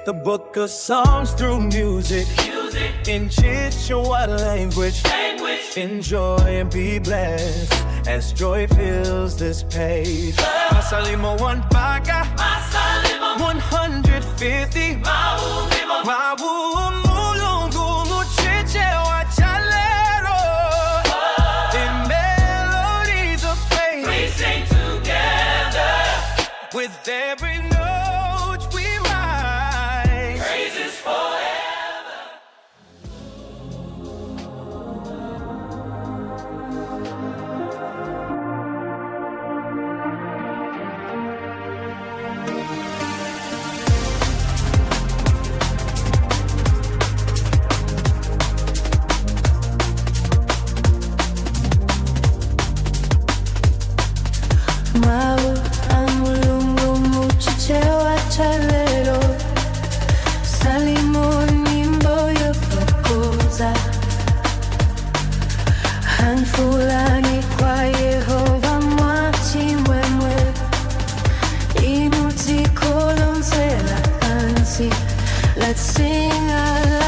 the book of songs through music. In Chichewa language. Enjoy and be blessed as joy fills this page. Masalimo one baga, 150. Mawu mulungu muchichewa chalero. In melodies of faith, we sing together with every note we write. Praises forever. Mau amulungu muchichewa chalero. Salimo nyimbo yofukuza. Hanfulani kwa Yehova mwachimwemwe. Inuti kolonsela kansi. Let's sing aloud.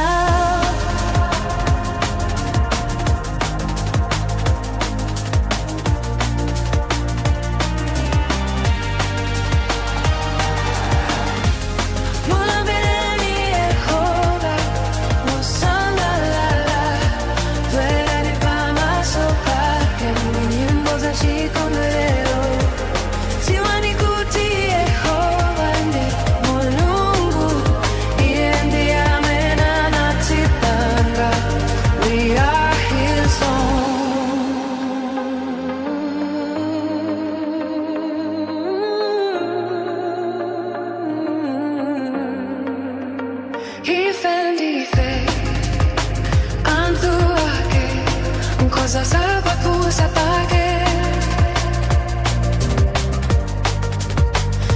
Cosa salva pusa paghe.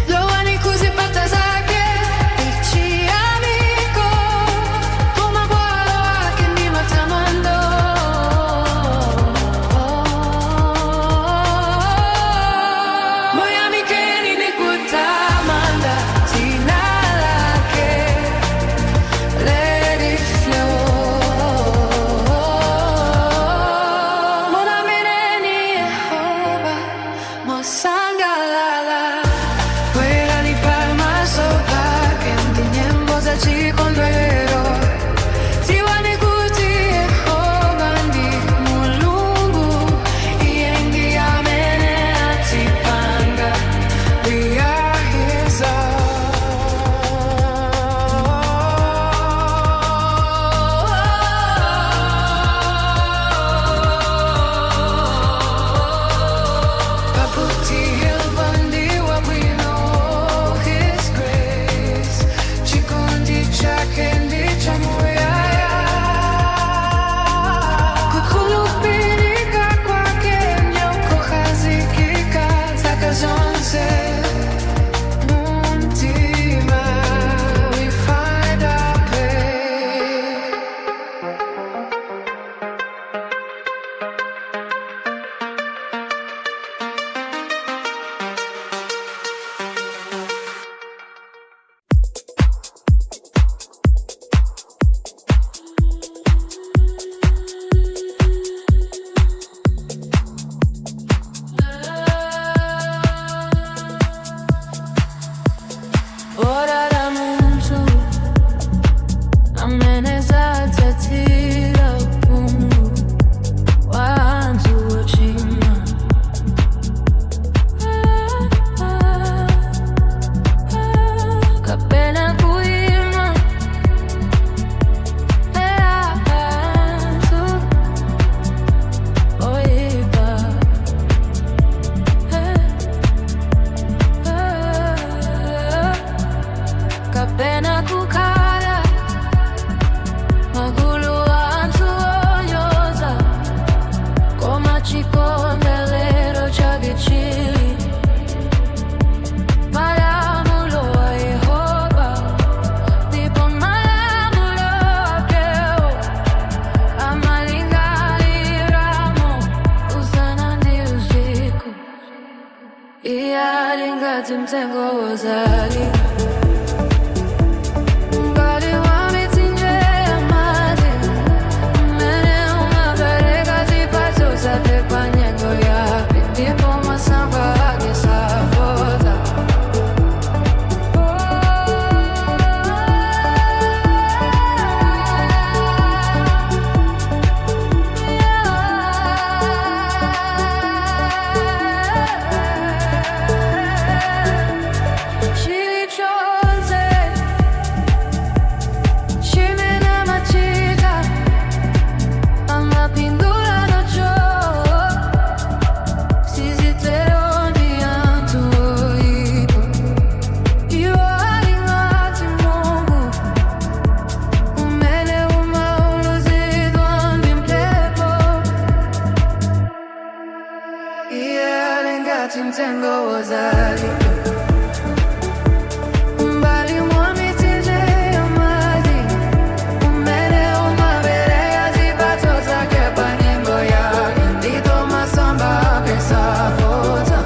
Lo ani così pattasake. Dici amico, come vuoi che mi matramando. Moi amiche ni ne kutamanda. Tinala che let it flow. Mtengo wazali malengo yake, ndipo masamba yake safuta. Mtengo wa zali mbali mwa mitije ya maji, umene umaberea zipato zake pa nyimbo yake, ndipo masamba yake safuta.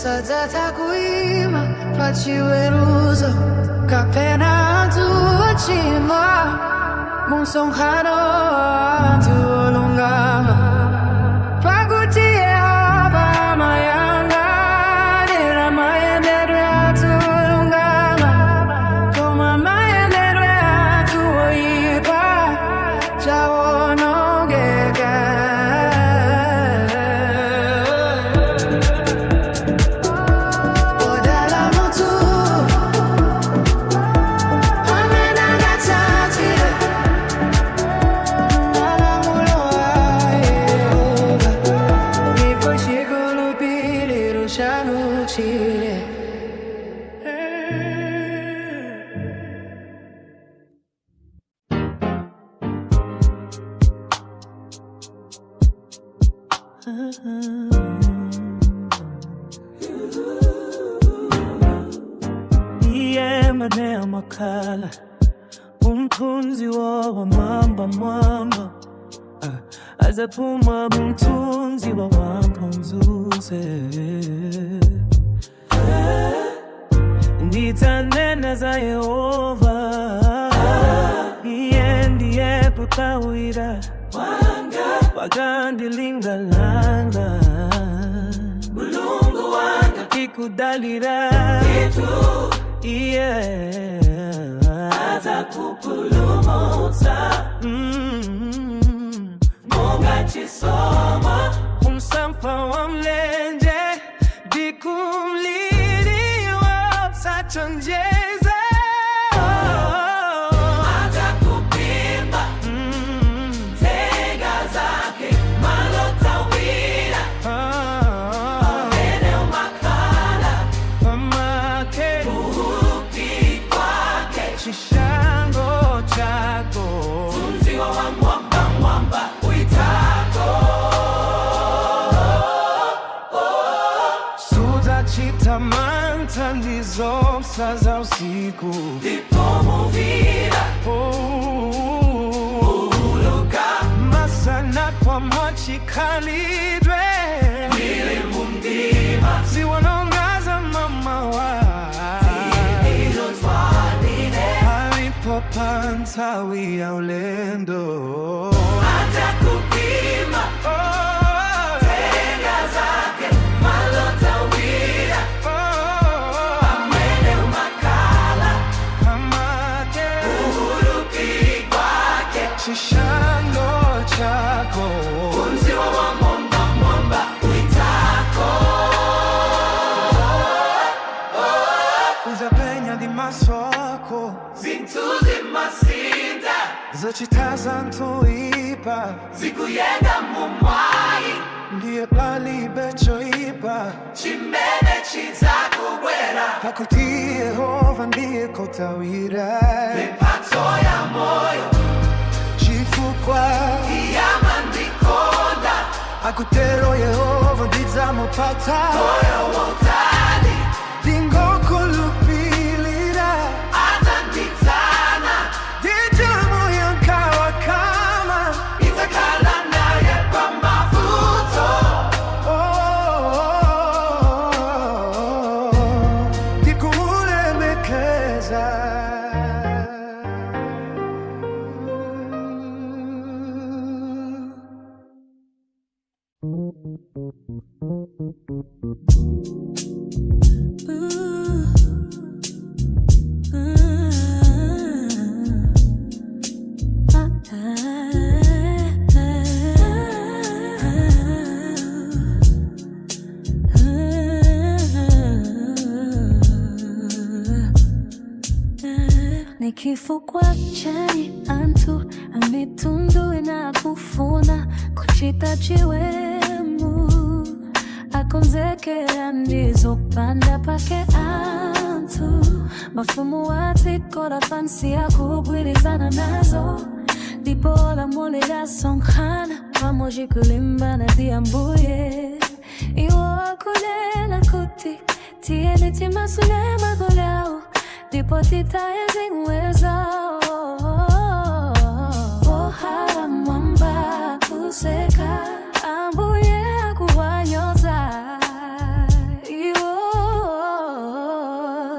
Sadata kuima pachiweruzo kapena antuachima musonkhano antu olungama pakutie hapa mayanga nira mayendedwe antu olungama koma mayendedwe antu oyipa chawonongeka. Yemane makala umthunzi wa mamba azaphuma umthunzi wa mphonzuze ndithandena za Yehova ndiye putawira wakandilingalanga mulungu wanga kikudalira atakupulumutsa Munga chisoma umsampa wa mlenje dikumlili wa satonjeza atakupimba tenga zake malotawira amene umakala pamake uhupi kwake chishango chako tunziwa wa mwamba uitako suza chitamanta ndizo saza usiku ndipo muvira uhuluka masana kwa mochi kalidwe mwili mundima ziwanongaza mama wa zihizo twanine alipopantawi ya ulendo atakupima tenga zake malotawira amene umakala pamake uhurupi kwake chishango chako unziwa wa mwamba uitako uzapenya dimaswako zintuzi masinda zochitaza ntuipa zikuyenga mumwai ndiye pali bechoipa chimene chizakubwera pakuti Yehova ndiye kotawira mipatso ya moyo chifukwa iyamandikonda akutero Yehova ndizamupata moyo wotali dingokulupilira atanditana dijamu yankawakala Nikifukwa chani antu amitundu inakufuna kuchitachiwemu akonzekera ndizopanda pake antu mafumu watikora fansi ya kugwirizana nazo ndipo lamulira sonkhana pamoja kulimbana diambuye iwo kulela kuti tiene timasule magolao ndipo titaezingweza ohala mwamba kuseka ambuye akuwanyoza iwo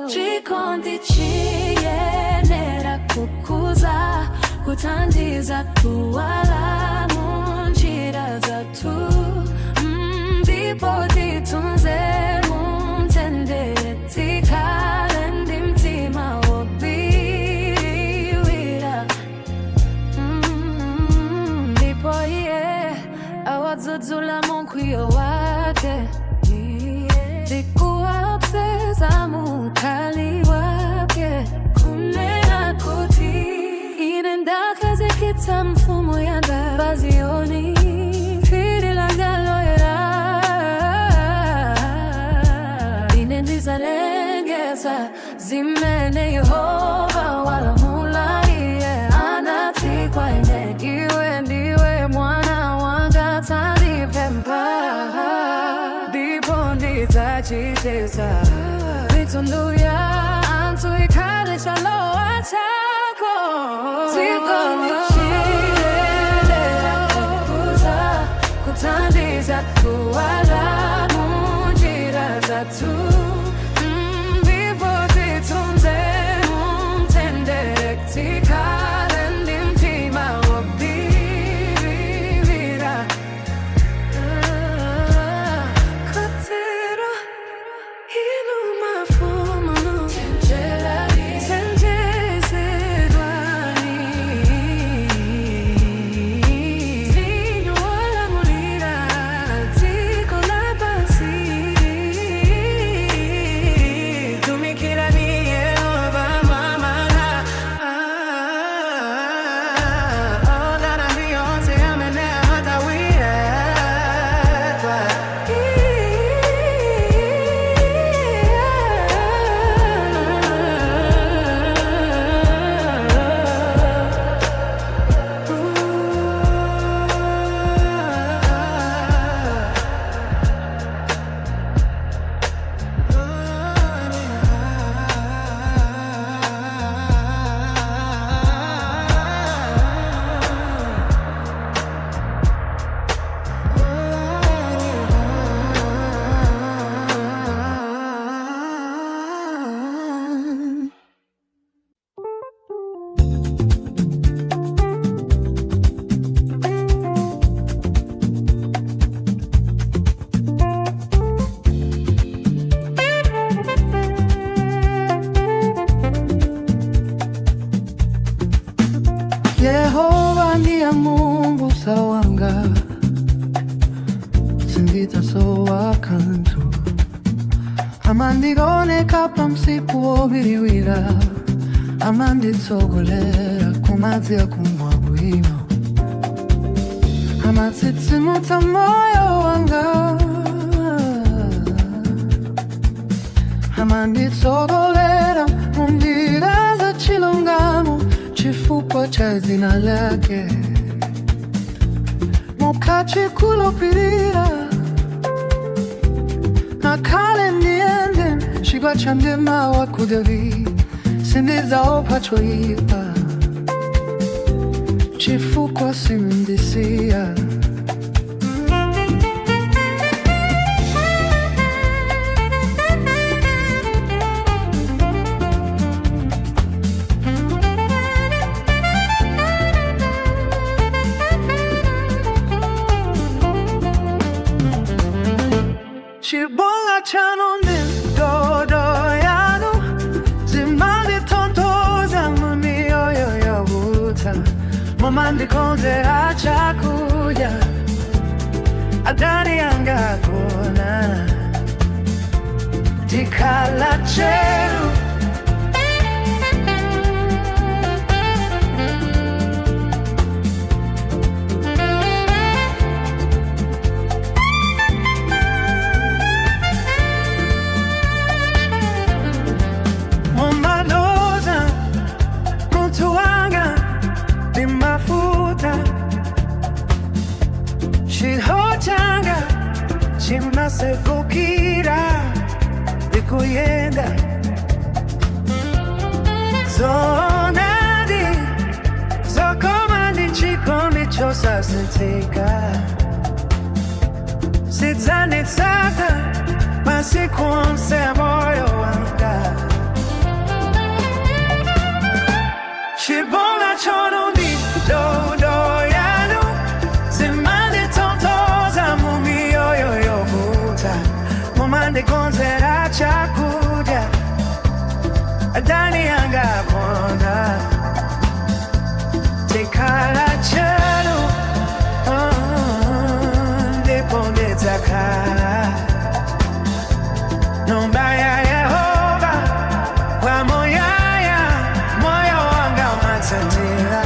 chikondi chiyenera kukuza kutandiza kuwala munjira zatu ndipo titunze mumtendere tikale ndimtima wobiriwira ndipo iye awadzudzula munkwiyo wake tikuwapseza mukali wake kunena kuti ine ndakazikitsa mfumo yanga bazioni firi langaloera ine ndizalengeza zimene Yehova walamula iye anati kwa ine iwe ndiwe mwana wanga tandipempha ndipo ndizachitesa mitundu ya antu ikhale chalowa chako zikoni chiyenera kukuza kutandiza kuwala munjira zatu ndipo titunze mumtendere tikale ndimtima wobiriwira kotero inu mafumu tenjezedwani zinyu walamulira dziko lapansi tumikirani Yehova mamana ogana biyonse amene amatawira Yehova ndiye Mungu sawanga sinditasowa kantu amandigoneka pamsipu wobiriwira amanditsogolera kumadzi akumwa bwino amatsitsimutsa moyo wanga amanditsogolera munjira za chilungamo chifukwa cha zina lake mukachikhulupirira nakale ndiende chigwa cha mdima wa kudavi sindizaopa choipa chifukwa simundisiya chanonin dodoyanu zimali tontoza muni yo buta momandi konze achakuya adani anga kona dikala cheru Chimnasefukira ikuyenda zonadi zokomandi chikondi chosasentika sidzanitsaka masiku onse moyo wanga chibola chonondi dodo yanu zimandi tontoza mumi momande konzera chakuja adani anga kona tekala chalo deponde zakala nomba ya Yehova kwa moyo wanga matendera.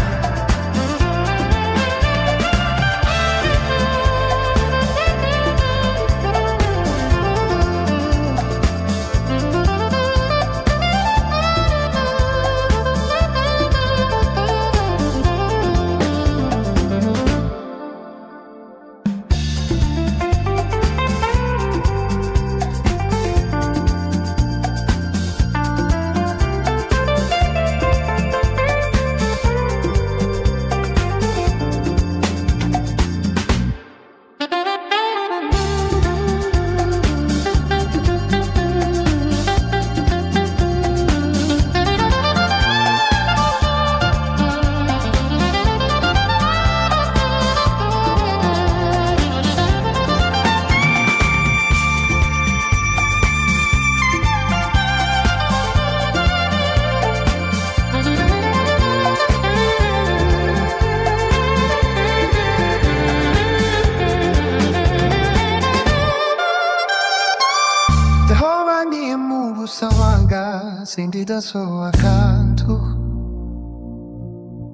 Sawanga sindida so akantu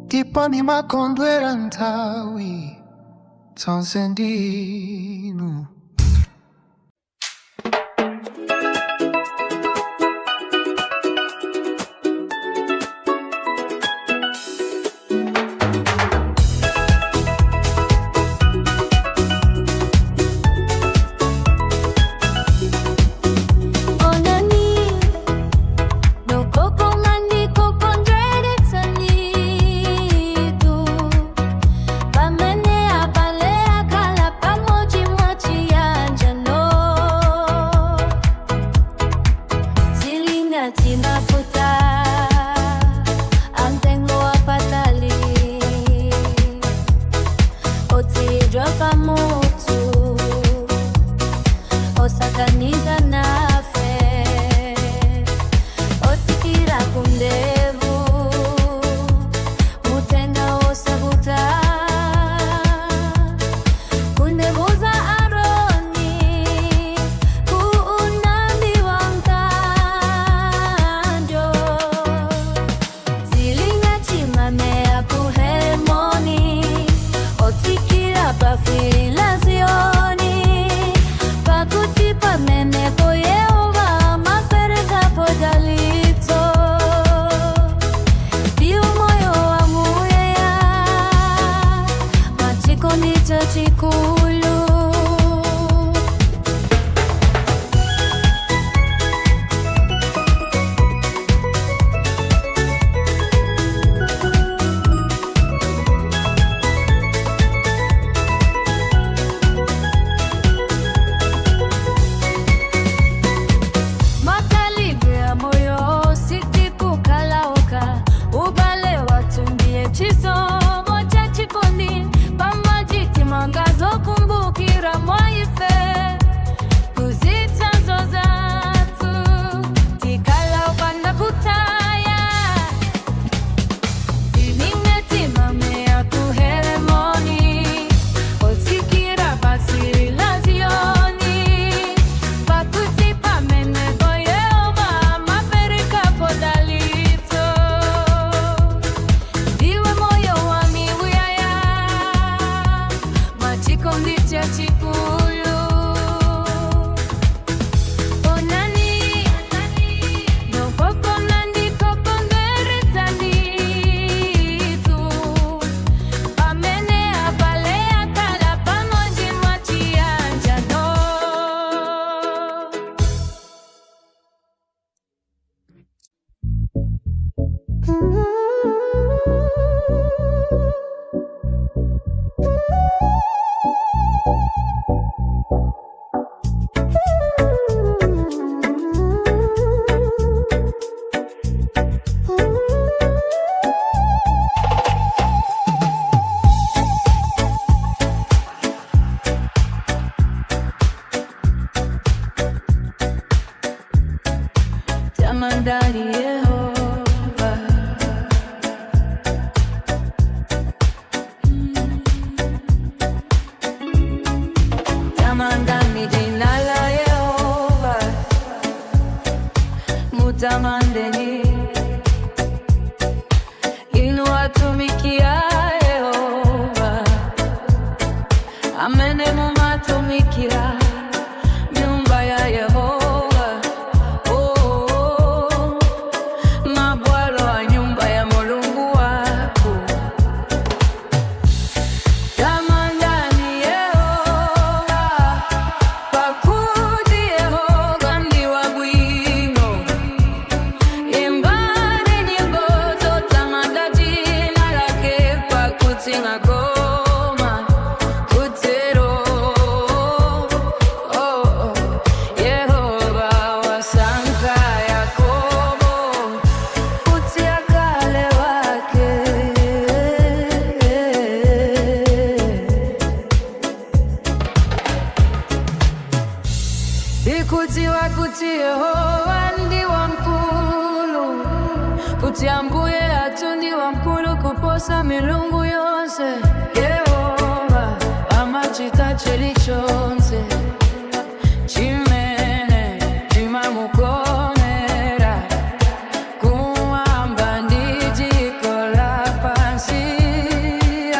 Kipani makondwera ntawi Tonsendinu Osakaniza na fe Otsikira kundevu Mutenga osabuta Kundevuza aroni Kuunandi wankanjo Zilinga chimamea kuheremoni Otsikira bafila zioni Mene po Yehova mapereka podalito Dio moyo wangu ya Machiko nicho chikulu Chisomo cha chikondi pamajiti mangazo amene mumatumikira nyumba ya Yehova. Mabwalo a nyumba ya Mulungu wako. Tamandani Yehova, pakuti Yehova ndi wabwino. Imbani nyimbo zotamanda dzina lake, pakuti ngakoma kutero. Yehova wasankha Yakobo kuti akhale wake. Ndikudziwa kuti Yehova ndi wamkulu, kuti Ambuye athu ndi wamkulu kuposa milungu yonse. Yehova amachita chilichonse chimene chimamukomera, kumwamba ndi dziko lapansi,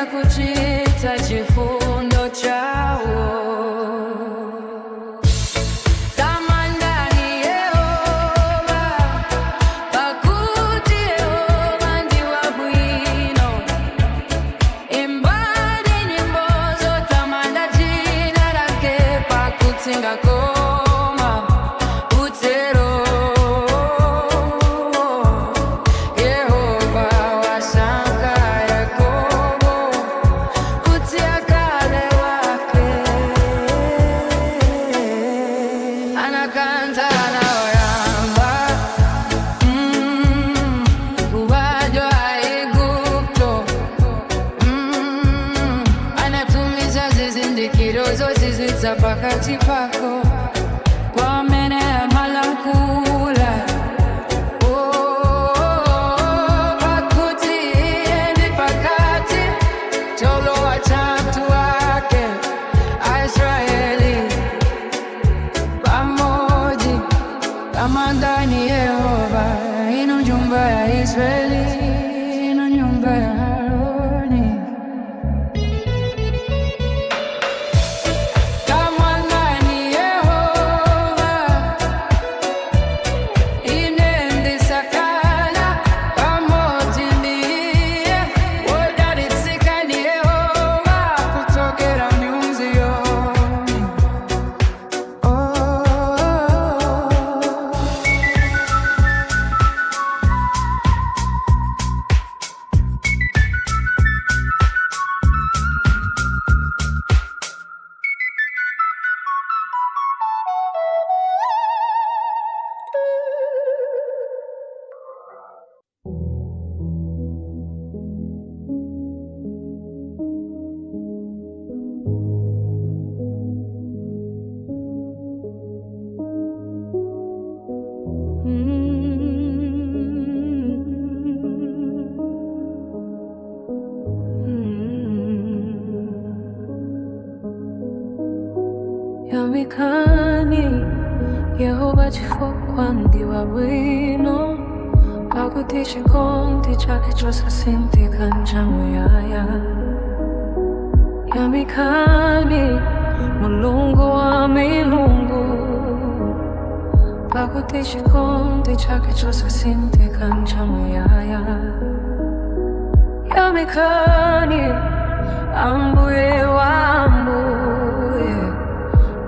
akuchita chifundo chawo. Tamandani Yehova, pakuti Yehova ndi wabwino. Imbani nyimbo zotamanda dzina lake, pakuti ngakoma kutero. Yehova wasankha Yakobo kuti akhale wake. Anakantha anaoramba kubadwa Igupto. Anatumiza zizindikiro zozizwitsa pakati pako, kwamene amalankhula. Pakuti iye ndi pakati, cholowa cha mtu wake Aisraeli. Pamoji tamandani Yehova, ino nyumba ya Israeli, ino nyumba ya Haroni. Tamandani Yehova, inendi sakala pamoji ndiye. Wodalitsika ni Yehova, kutokera miunzi yoni. Yamikani Yehova chifukwa ndi wabwino, pakuti chikondi chake chosasinthika nchamuyaya. Yamikani Mulungu wa milungu, pakuti chikondi chake chosasinthika nchamuyaya. Yamikani Ambuye wa ambuye,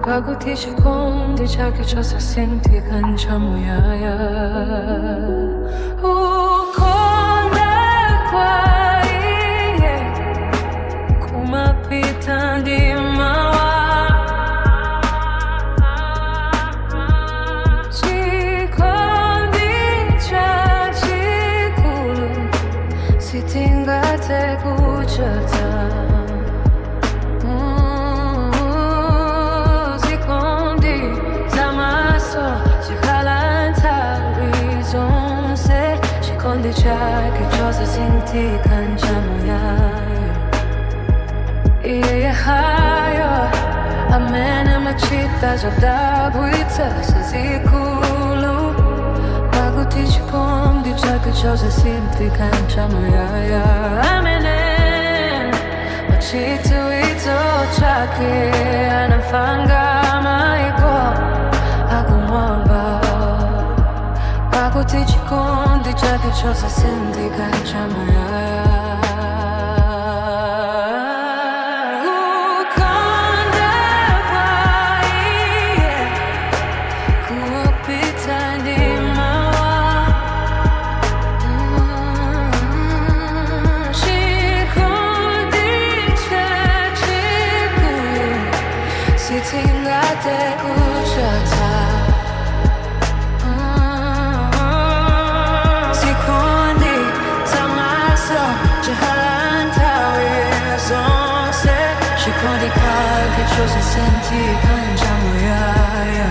pakuti chikondi chake chosasinthika nchamuyaya. Ukonde kwa iye kumapita ndimawa, chikondi chachikulu sitingate kuchata. Zikondi zamaso chikhalanta rizonse, chikondi chake chosasinthika nchamuyaya. Iye hayo amene machita zodabwitsa zazikulu, pakuti chikondi chake chosasinthika nchamuyaya. Amene machita wito chake anafanga maiko akumwamba pakuti chikondi chake chosasindika chamuyaya. Sikundi tamasa jahalantawe zonse Shikundi kage chose senti kanjamuyaya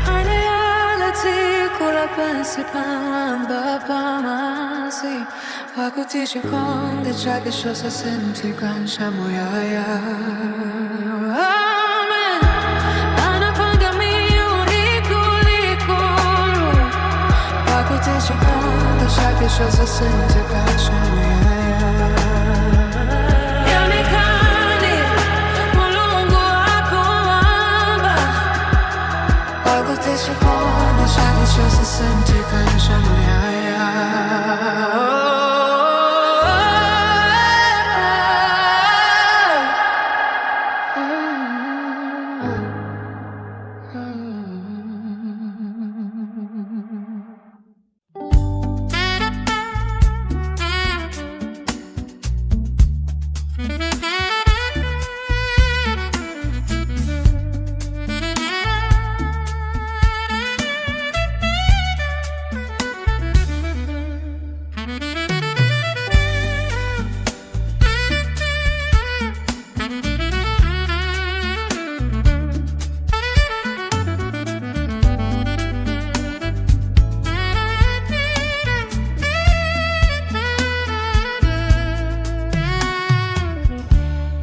Hanayalati kula pensi pamba pamasi Pakuti shikundi chake chose senti kanjamuyaya. Chake chosasindika chamuyaya. Yamekani mulungu akuwamba pakuti chikondi chake chosasindika chamuyaya.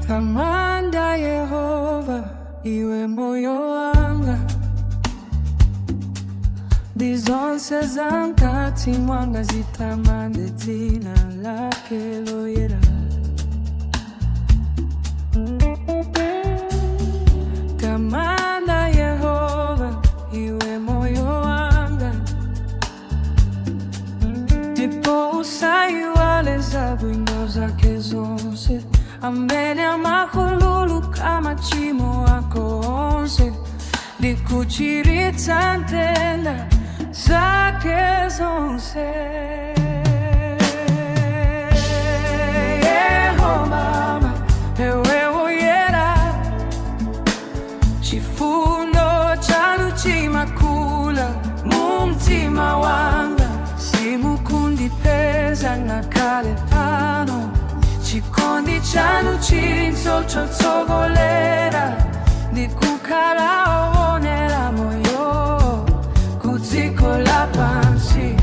Tamanda Yehova iwe moyo wanga, dizonse za mkati mwanga zitamande jina lake loyera. Tamanda Yehova iwe moyo wanga, ndipo usaiwale za bwino zake zonse. Amene amakhululu kama chimo wako onse, ndikuchiritsa ntenda zake zonse. Yehova ewe woyera, chifundo chanu chimakula mu mtima wanga. Simukundipeza ngakale pano, chikondi chanu chinso chotsogolera, ndikukhala owonera moyo kudziko lapansi.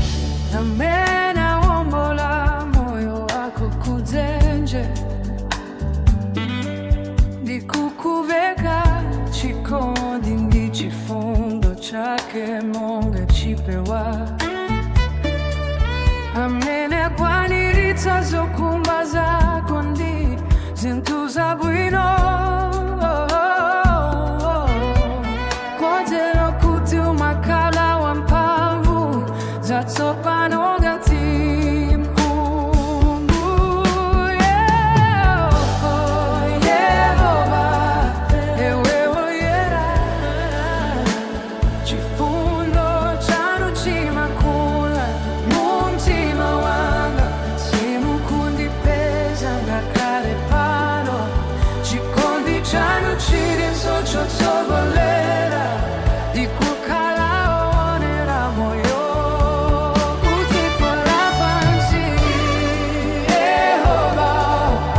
Amene awombola moyo wako kudzenje, ndikukuveka chikondi ndi chifundo chake monga chipewa. Amene kwaniritsa zokhumba zako ndi zinthu zabwino, kotero kuti umakhala wamphamvu zatsopano ngati mphungu. Yehova ewe woyera, chifundo chanu chimakula mu mtima wanga. Simukundipeza ngakale pano, chikondi chanu chilinso chotsogolera, ndikukhala owonera moyo kudziko lapansi. Yehova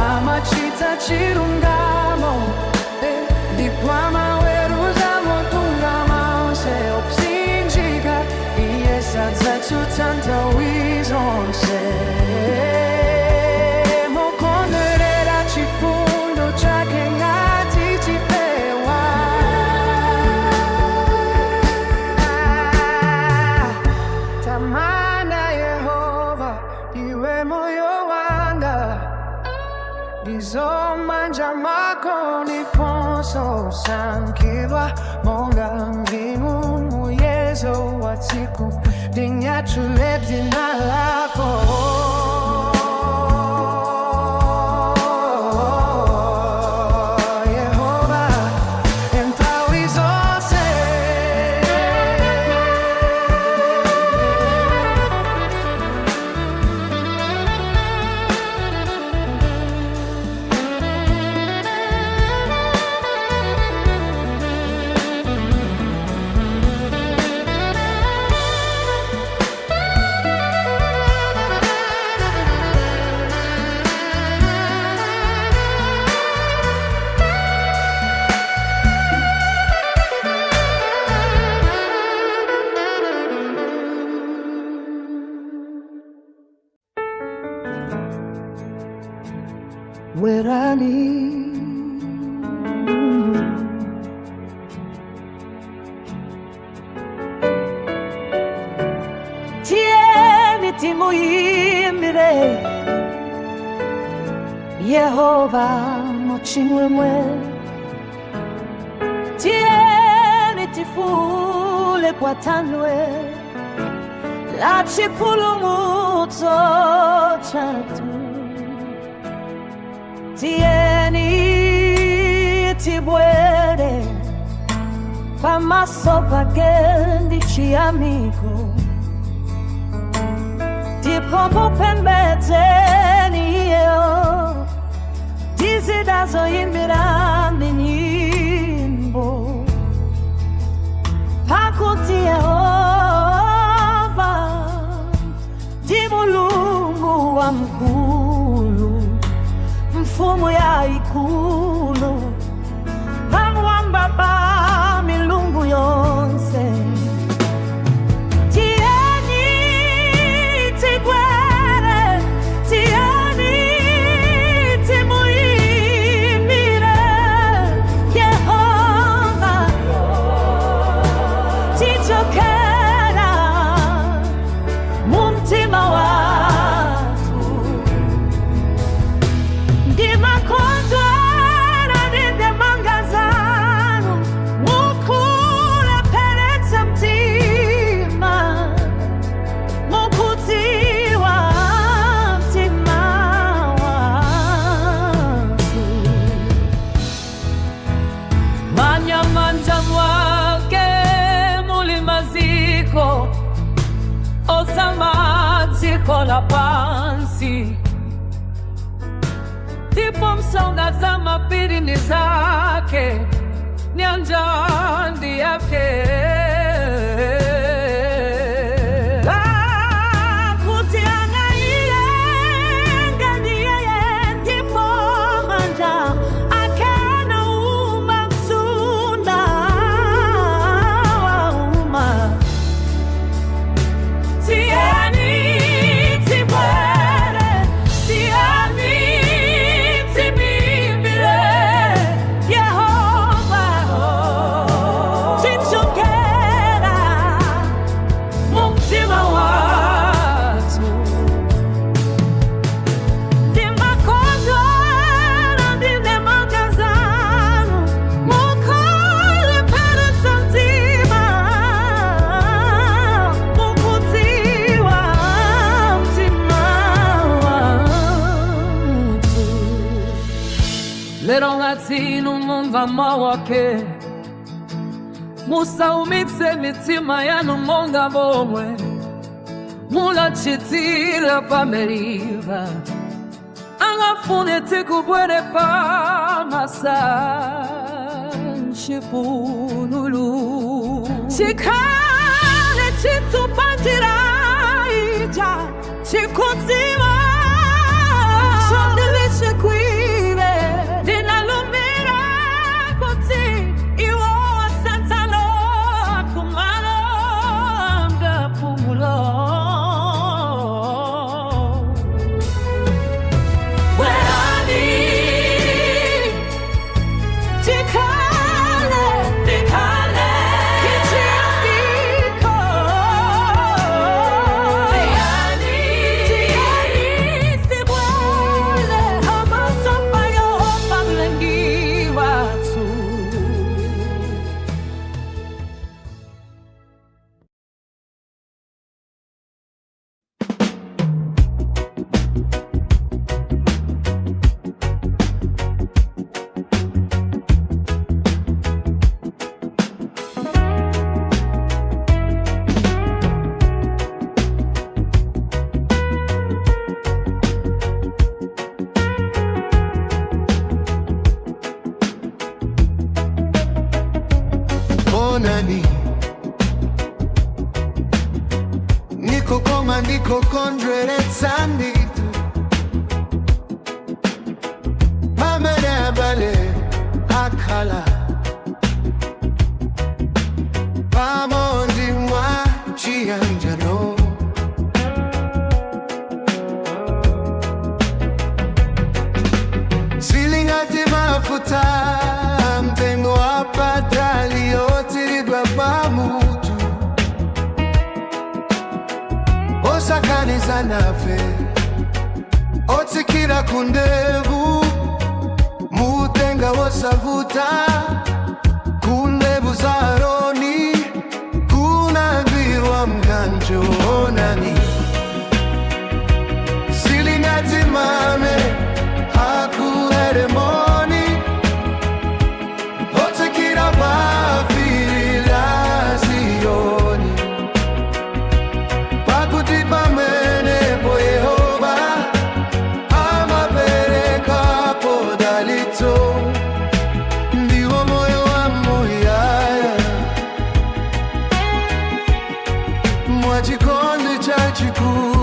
amachita chilungamo, ndipo amaweruza motungama onse opsinjika. Iye sadzatsutsa nthawi zonse, mokondwerera chifundo chake ngati chipewa. Tamanda Yehova iwe moyo wanga, ndizo manja mako niponso sankilwa monga mvingu muyezo wa siku dinyachule jina lako. Werani tieni timuimbire Yehova mochimwemwe tieni tifule kwa tanwe la chipulumuto chatu tieni tibwere pamaso pakendi chiamigo tipombo pembeteni yo tizidazo imbirani nyimbo pakuti Yehova timulungu wa mkulu mfumu ya ikulu pamwamba pa milungu yonse tieni tigwere tieni timuimbire Yehova tichokera mumtima watu ndimakondwera ndidemangazano mukule peretsa mtima mukutiwa mtima watu manyamanja mwake mulimaziko osamaziko la pansi ndipo msonga za mapirini zake nyanja ndi yake kutiana iyenga ndi yeye ndipo manja akena uma msunda wa uma tieni tibwere tieni tibimbire Yehova tichokera mumtima watu ndimakondwera ndidemangazano mukule peretsa mtima mukutiwa mtima watu lero ngati numumva mawake musaumitse mitima yanu monga bomwe mulachitira pameriva angafune tikubwere pamasanchipululu chikale chitupanjira ija chikutiwa chondilishe kwire dinalumira kuti iwo wasantalo kumalo mdapumulo werani tikale kichiambiko tiani Nikogoma ndikokondweretsa nditu pamene abale akhala pamodzi mwa chiyanjano. Silingati mafuta mtengo wapatali otiridwa pamutu osakaniza nafe otsikira kundevu mutenga wosavuta kundevu za Aroni kunagwirwa mkanjo onani. Silingati mame hakuheremoni otsikira pafila Ziyoni pakuti pamenepo Yehova amaperekapo dalitso. Ndiwo moyo wa muyaya mwa chikondi chachikulu.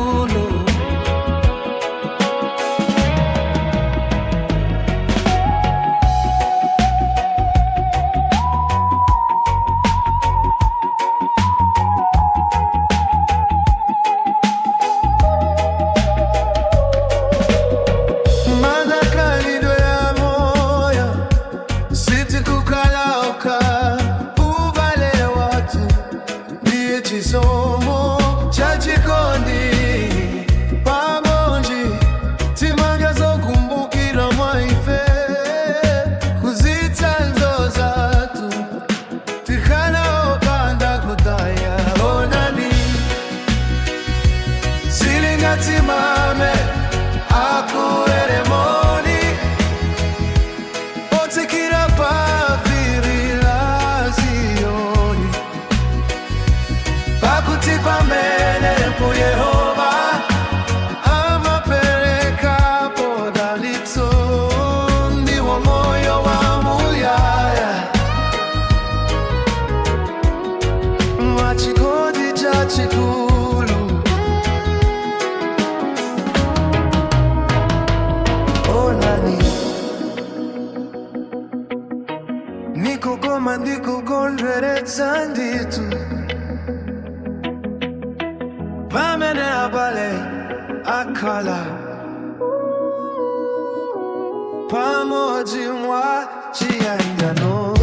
Chisomo cha chikondi pamoji timanga zokumbukira mwaife kuzitsanzo zatu tikana opanda kudaya onani. Silingati mame akuheremoni otsikira pafirila Ziyoni pakuti pamenepo Yehova amaperekapo dalitso. Ndiwo moyo wa muyaya mwa chikondi chachikulu. Onani nikogoma ndikokondweretsa nditu pamene abale akhala pamodzi mwa chiyanjano.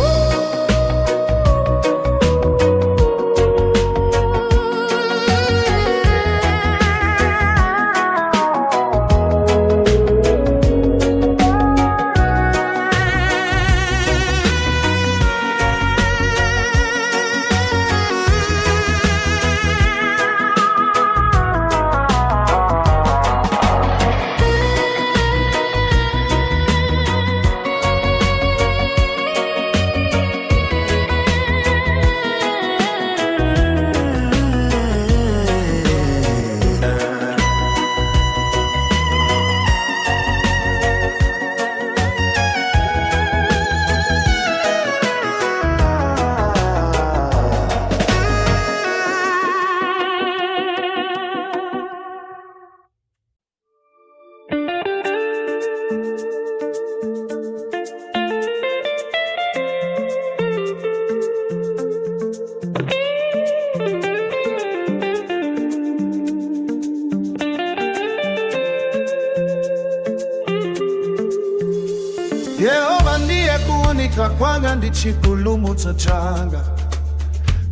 Yehova ndiye kuunika kwanga ndi chipulumutso changa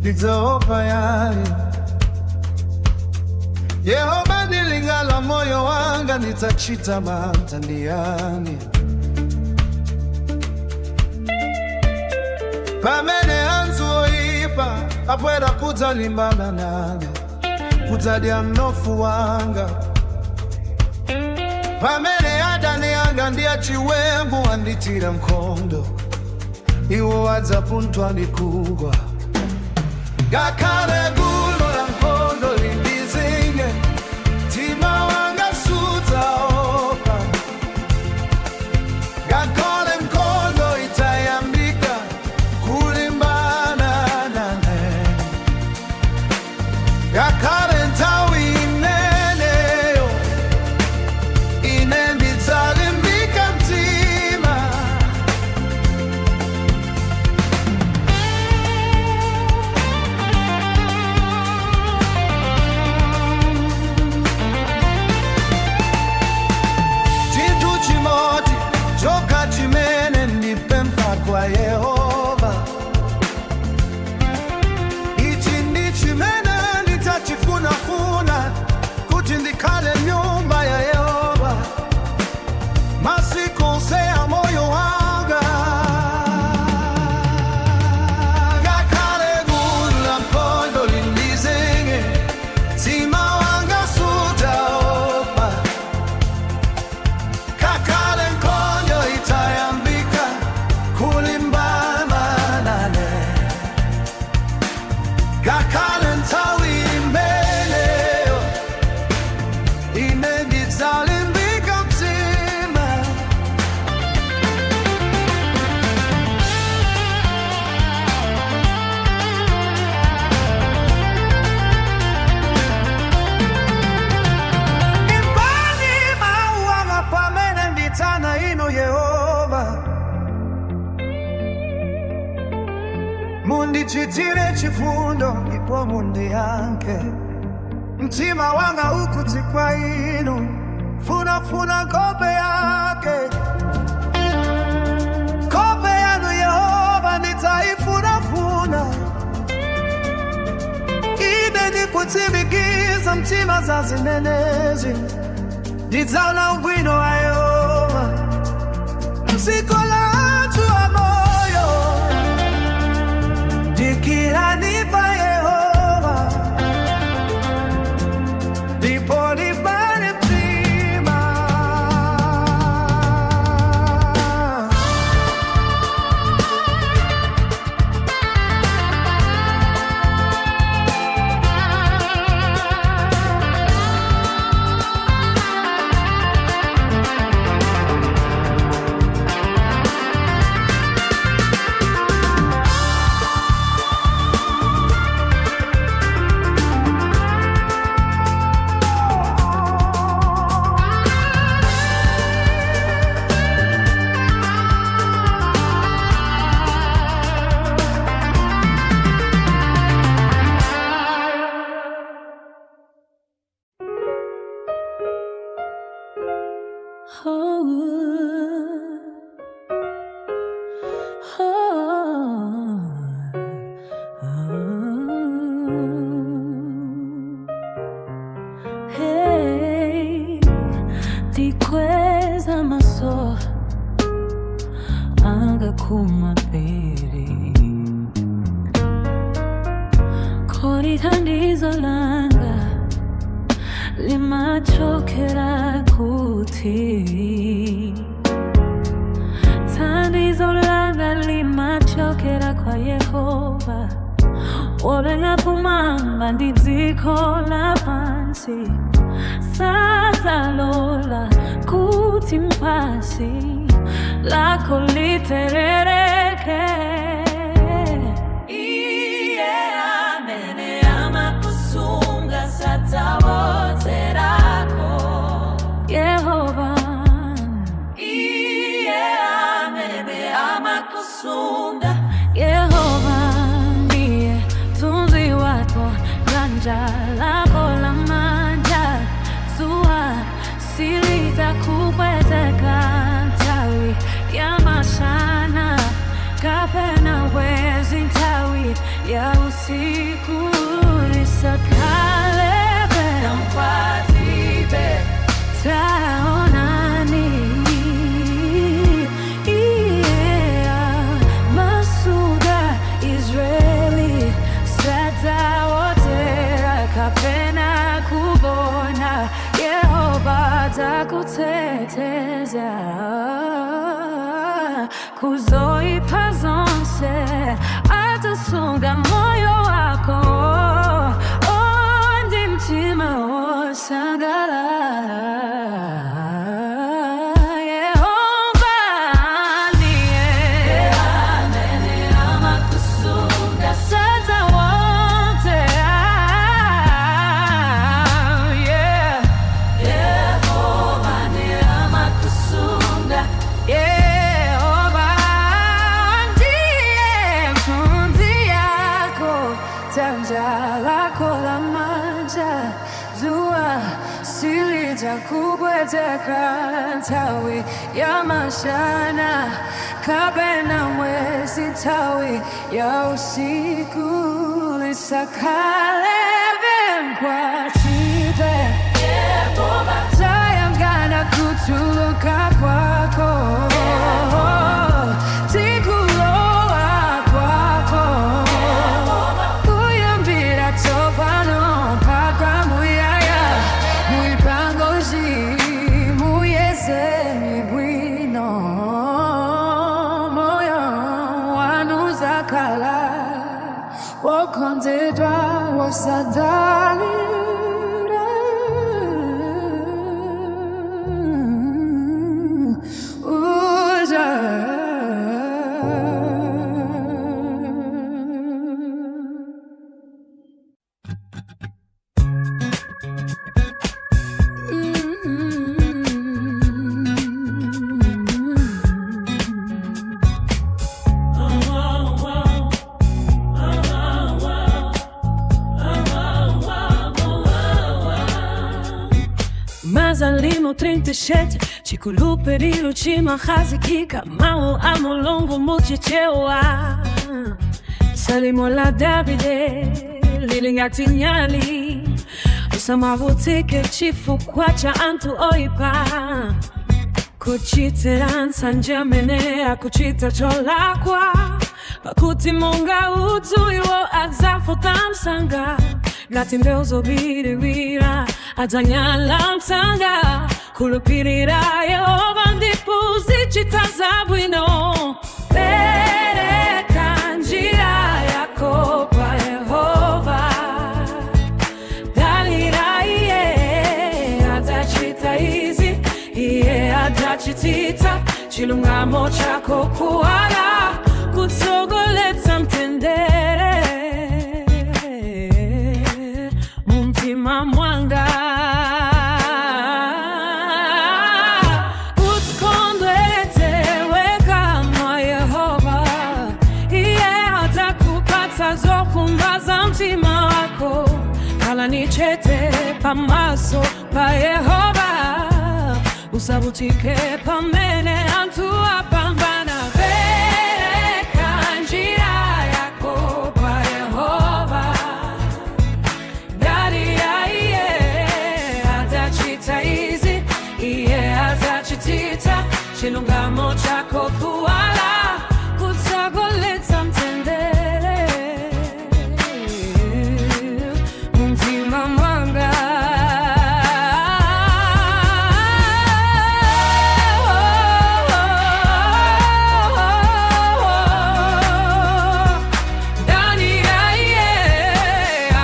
ndidzaopa yani. Yehova ndilingala moyo wanga ndidzachita mantha ndiyani. Pamene anthu oyipa abwera kudzalimbana nane kudzadya mnofu wanga. Pamene adani anga ndi achiwembu andithira nkhondo iwo adzapunthwa ndi kugwa. Ngakhale gulo la nkhondo lindizinge mtima wanga sudzaopa. Ngakhale nkhondo itayambika kulimbana nane. Ngakhale nthawi ine Yehova. Ichi ndichimene nitachifunafuna kuti ndikhale nyumba ya Yehova masiku onse ya moyo wanga. Ngakhale gulu mkondo lindizinge, mtima wanga sutaopa. Ngakhale nkhondo itayambika kulimbana nane, ngakhale nthawi imeneyo ine ndidzalimbika mtima. Imbani mawu anga pamene nditana inu Yehova. Mundichitire chifundo ndipo mundiyankhe. Mtima wanga ukuti kwa inu, funafuna nkhope yake. Nkhope yanu Yehova ndidzayifunafuna. Ine ndikutsimikiza mtima za zimenezi, ndidzaona ubwino wa Yehova m'dziko lathu la moyo. Dikirani pa Yehova, ndipo libane mtima. Hey, dikweza maso anga kumapiri kori thandizo langa limachokera kuti. Thandizo langa limachokera kwa Yehova, olenga kumamba ndi dziko lapansi. Sadzalola kuti mpasi lako literereke. Iye amene amakusunga sadzawodzerako. Yehova, iye amene amakusunga. Yehova ndiye mtunzi wako, dzanja lako lamanja. Zuwa silidzakuweteka nthawi ya masana, kapena mwezi nthawi ya usiku. Lisakhalebe namkwatibe taonani. Masuga Israeli sadzawodzera kapena kubona. Yehova adzakuteteza kuzoyipa zonse, adzasunga moyo wako. Ndi mtima wosangalala. Yehova ndiye amene amakusunga sadzawodzera. Yehova ndiye amakusunga. Yehova ndiye mtunzi yako, dzanja lako lamanja. Zuwa silidzakuweteka nthawi ya masana, kapena mwezi matawi ya usiku lisakale kwa tibe tayangana kutuluka kwako tikuloa kwako kuyambira topano mpaka muyaya muipangozi muyeze mibwino moyo wanuzakala wakondedwa wasadali Mazalimo 37 Chikuluperilo chimahazikika Mau amulongo muchichewa Salimo la Davide Lilingatinyali Usamavutike chifu kwacha antu oipa Kuchiteran sanjamene Akuchita cholakwa Pakuti munga utuiwo azafotam sanga Gatimbeuzo biriwira Adanyala msanga Kulupirira Yehova ndipo zichitazabwino Pereka njia yako kwa Yehova Dalira iye atachita hizi Iye atachitita Chilungamo chako kuwala Kutsogoletsa mtendere Mumtima mwanga Utkondwete weka mwa Yehova Iye atakupata zokumbaza mtima wako Kala nichete pamaso pa Yehova Usabutike pamene antu apambana Pereka njia yako pa Yehova Atachitita chilungamo chako kuwala kutsogoletsa mtendere mumtima mwanga Ndani ya iye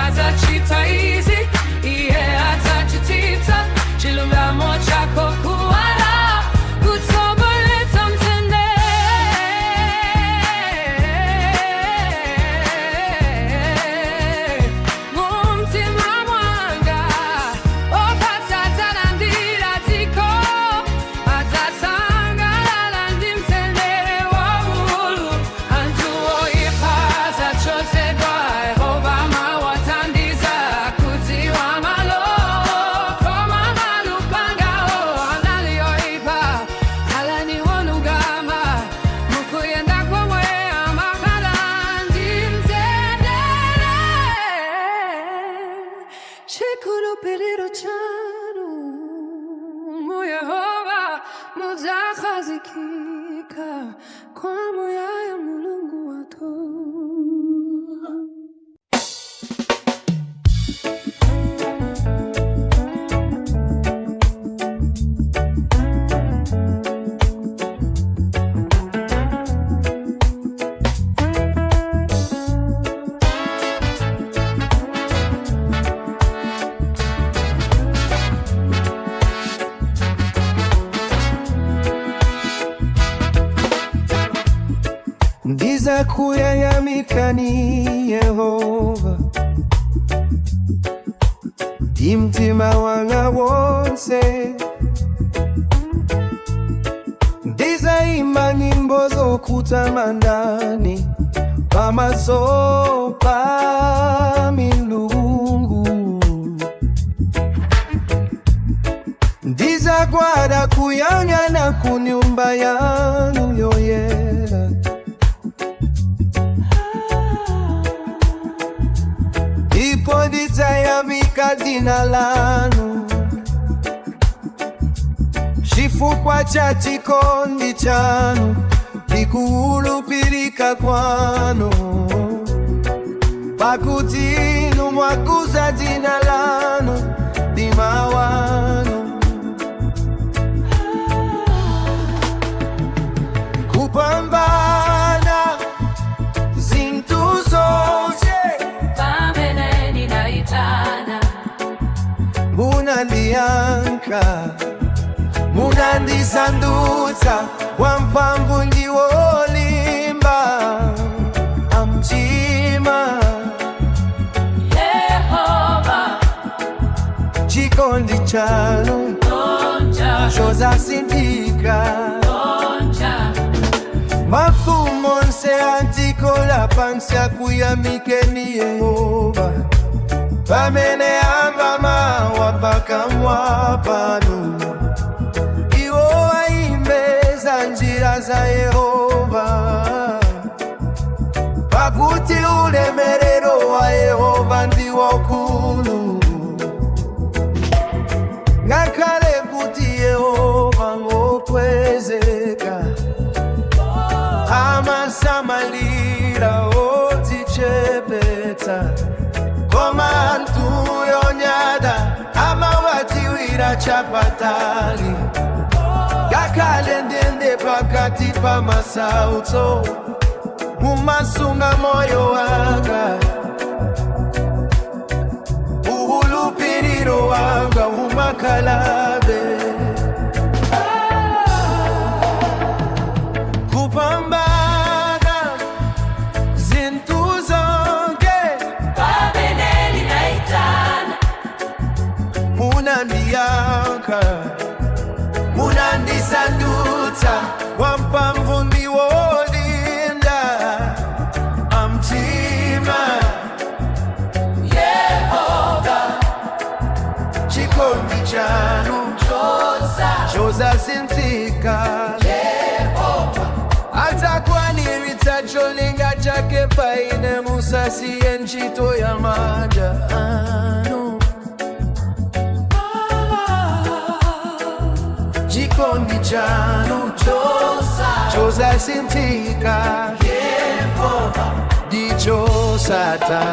atachita hizi iye atachitita chilungamo chako kuwala kutsogoletsa mtendere mumtima mwanga opatata ndira tiko atasangalala ndi mtendere waukulu anthu oyipaza chosedwa Yehova mawatandiza kudziwa malo koma malupangao analioipa halani wolungama mukuyenda komwe amakhala ndi mtendere chikhulupiriro chanu mu Yehova muzakhazikika kwa muyaya mulungu wathu Ndiza kuyayamikani Yehova Dimtima wanga wonse Ndiza imba nyimbo zokutamandani pamaso pa milungu Ndiza gwada kuyang'ana ku nyumba yanu yoyera dzina lanu, chifukwa cha chikondi chanu ndikukhulupirika kwanu, pakuti inu mwakuza dzina lanu mtima wanu. Kupambana zinthu zonse pamene ndinayitana, munandiyankha, munandisandutsa wamphamvu ndi wolimba mtima. Yehova Chikondi chanu choncha, chosasinthika, choncha, mafumu onse a dziko lapansi akuyamikeni Yehova, pamene amva mawu pakamwa panu. Iwo ayimbe za njira za Yehova, pakuti ulemerero wa Yehova ndi waukulu. Ngakhale kuti Yehova ngokwezeka, amasamalira odzichepetsa, koma anthu onyada amawadziwira chapatali. Ngakhale ndende pakati pa masautso, mumasunga moyo wanga, ukhulupiriro wanga umakhalabe. Kupambana zinthu zonke pamene ndinayitana, munandiyankha, munandisandutsa wamphamvu ndi wolinda mtima. Yehova Chikondi chanu chosasinthika, Yehova adzakwaniritsa cholinga chake pa ine, musasiye ntchito ya manja anu. Chikondi chanu chosasinthika, Yehova ndi chosatha.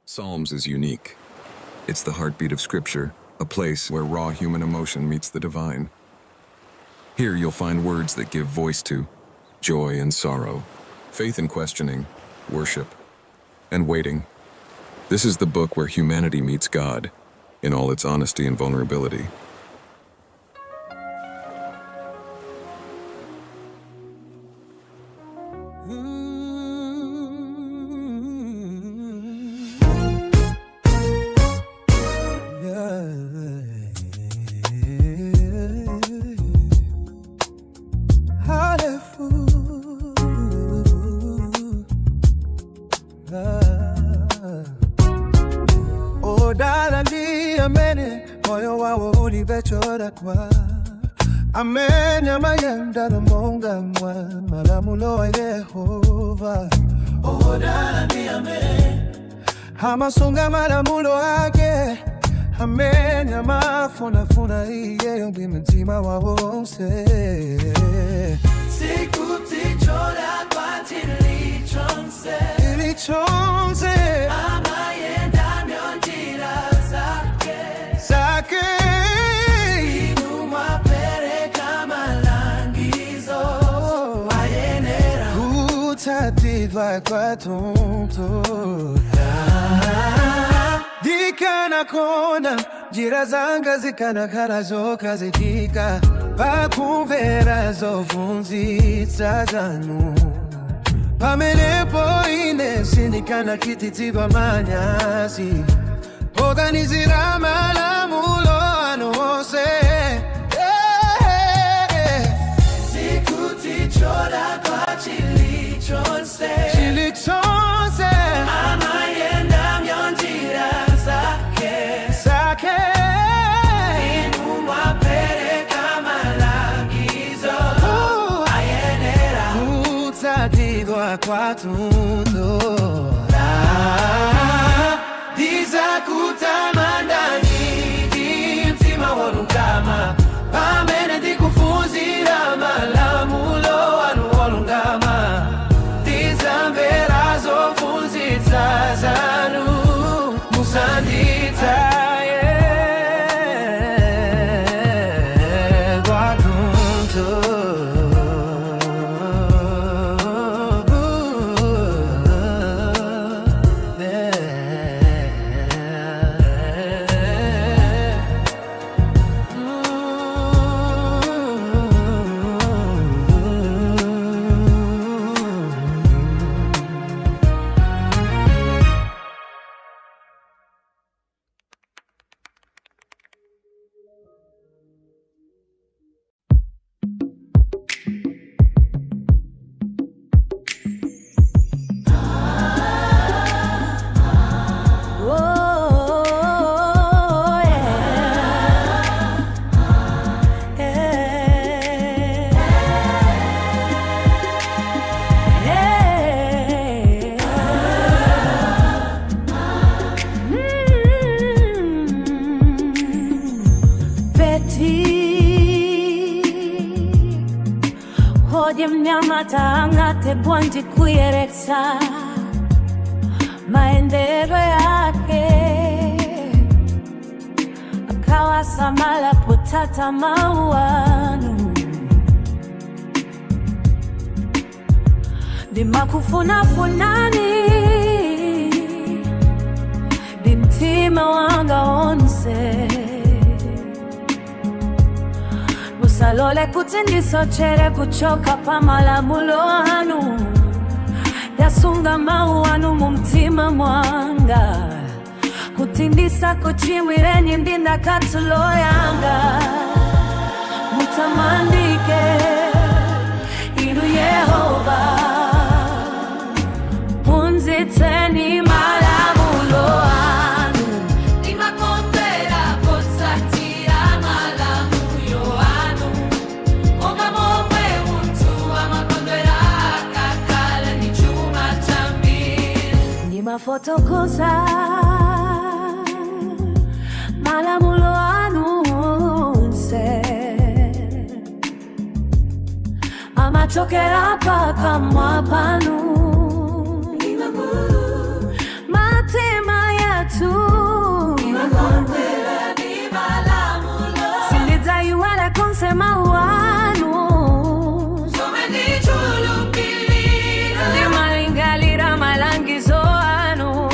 Psalms is unique. It's the heartbeat of Scripture, a place where raw human emotion meets the divine. Here you'll find words that give voice to joy and sorrow, faith and questioning, worship and waiting. This is the book where humanity meets God in all its honesty and vulnerability. kwa amenya mayenda monga mwa malamulo wa Yehova. Ohodala ni amen. Hamasonga malamulo ake amenya mafuna iye yombi mtima wa wonse. Sikutichora kwa tilichonse amayenda myonjira zake inuma pereka malangizo ayenera utatidwa kwa tumto dikana kona njira zanga zikana karazoka zidika pakumvera zovunzitsa zanu pamenepo ine sindikana kititidwa manyazi oganizira malamulo anose sikutichora kwa chilichonse amayenda myonjira zake inumwa pereka malangizo ayenera utadidwa kwa tuto diza kutamandani di mtima wolungama pamene ndikufuzira malamulo anu wolungama dizamvera zofunzitsa zanu musanditaye kwa tunto. Hodie mnyama taang'ate bwanji kuyereksa maendero yake akawa samala potata mauanu dimakufunafunani dimtima wanga onse salole kutindisochere kuchoka pa malamulo anu yasunga mau anu mumtima mwanga kutindisa kuchimwirenyi ndinda katulo yanga mutamandike inu Yehova punzitseni malamulo anu imakontera potsatira malamulo anu onga momwe muntu amakondera kakala ni chuma chambiri nimafotokoza malamulo anu nse amachokera paka mwapanu matema yatu silidayuwala konsema wanu nimalingalira malangizo anu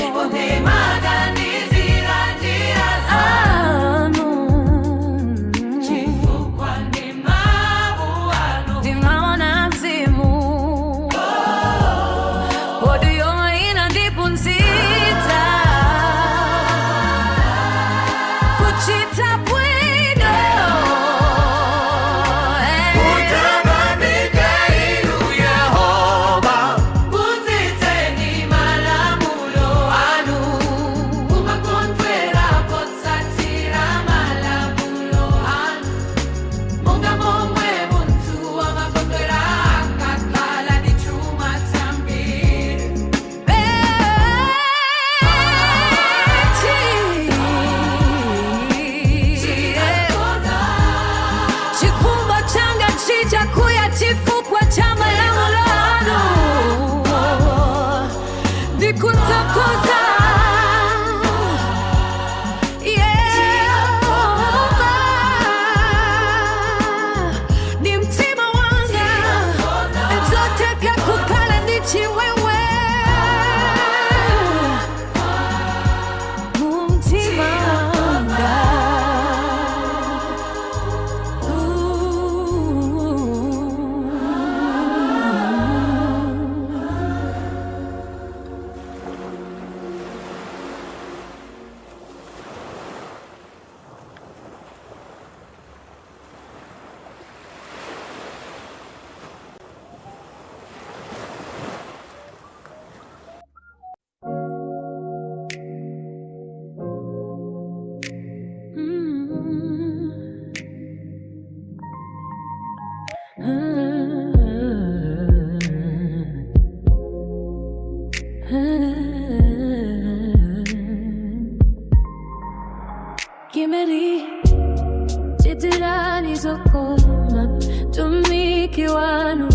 izokoma tumiki wanu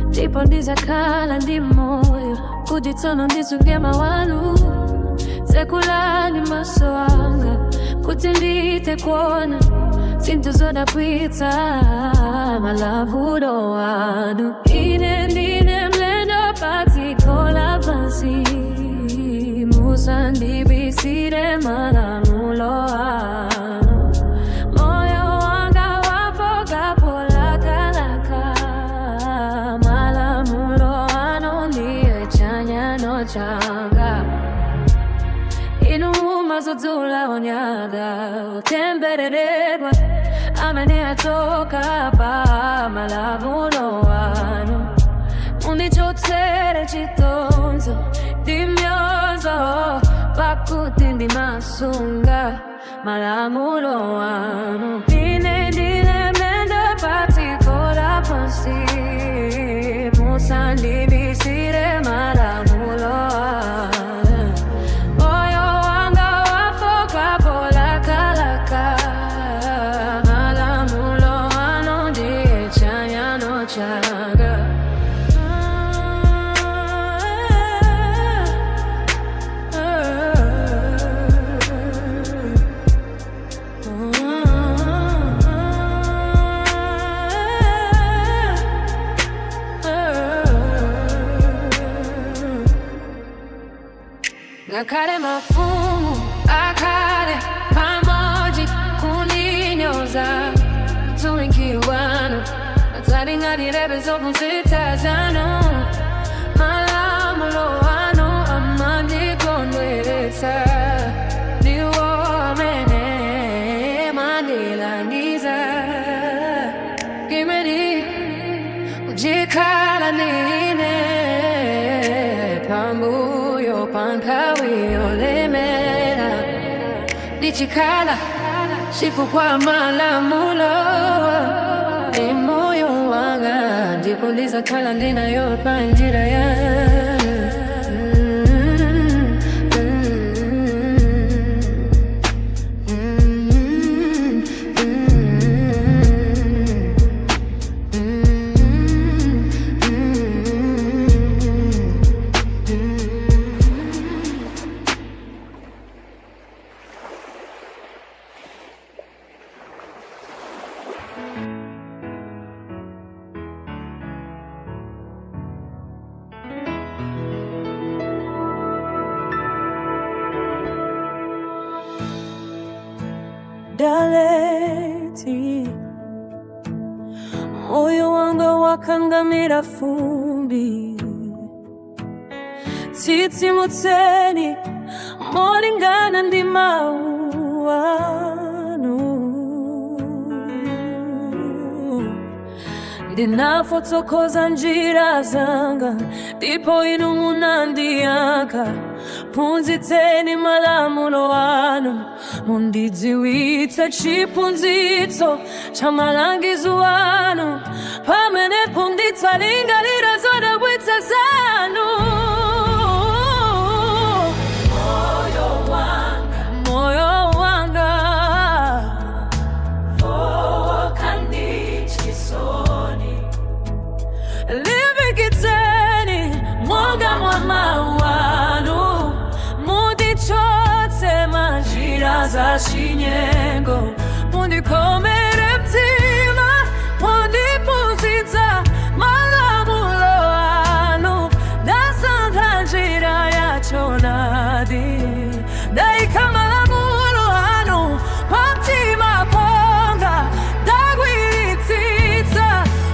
ndipo ndizakhala ndi moyo kuti tsono ndizungema wanu sekulani maso anga kuti ndite kuona zinthu zodabwitsa malavulo wanu. Ine ndine mlendo pa dziko lapansi musandibisire malamulo anu. Moyo wanga wafoka polakalaka malamulo anu ndiye chanyano changa. Inu mazodzula onyaga utembereredwa amene atoka pa malamulo anu. Mundichotsere chitonzo ndimyozo pakuti ndimasunga malamulo anu. Ine ndine mlendo pa dziko lapansi musandibisire malamulo anu. Moyo wanga wafoka polakalaka malamulo anu ndiye chanyano changa. Ngakale mafumu akale pamoji kuninyoza tumikiwano atalingalire zovunzitazano malamulo ano amandikondweretsa niwo amene mandilangiza kimedi ujikhala nine pambuyo pankhawi yolemera ndichikhala chifukwa malamulo ndi moyo wanga ndipo ndizakhala ndinayo pa njira ya daleti. Moyo wanga wakangamira fumbi tsitsimutseni molingana ndi mawu anu. Ndinafotsokoza njira zanga ndipo inu munandiyankha. Phunzitseni malamulo anu mundidziwitse chiphunzitso cha malangizo anu pamenepo ndidzalingalira zodabwitsa zanu. Moyo wanga foka ndi chisoni limbikitseni monga mwa mawu anu mundichotse manjira za chinyengo mundikomere mtima mundiphunzitsa malamulo anu ndasankha njira ya choonadi ndayika malamulo anu pamtima panga ndagwiritsitsa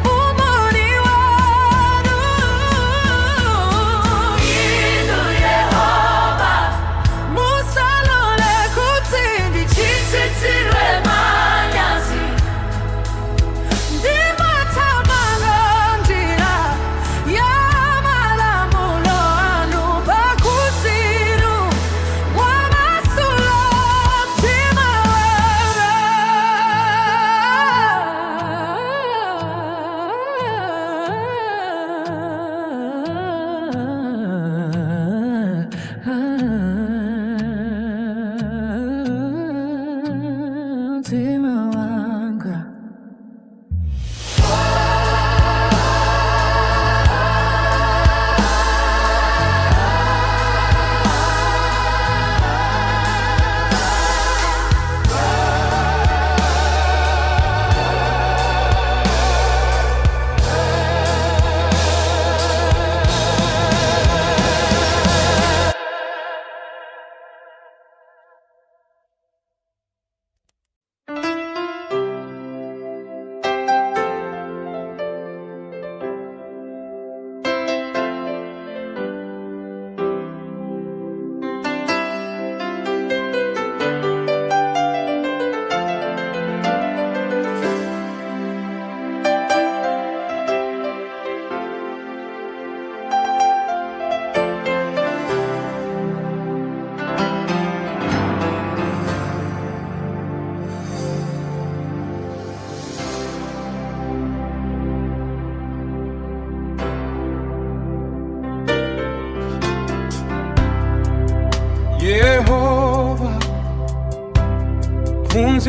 umoni wanu. Inu Yehova musalole kuti ndichitsitsidwe manyazi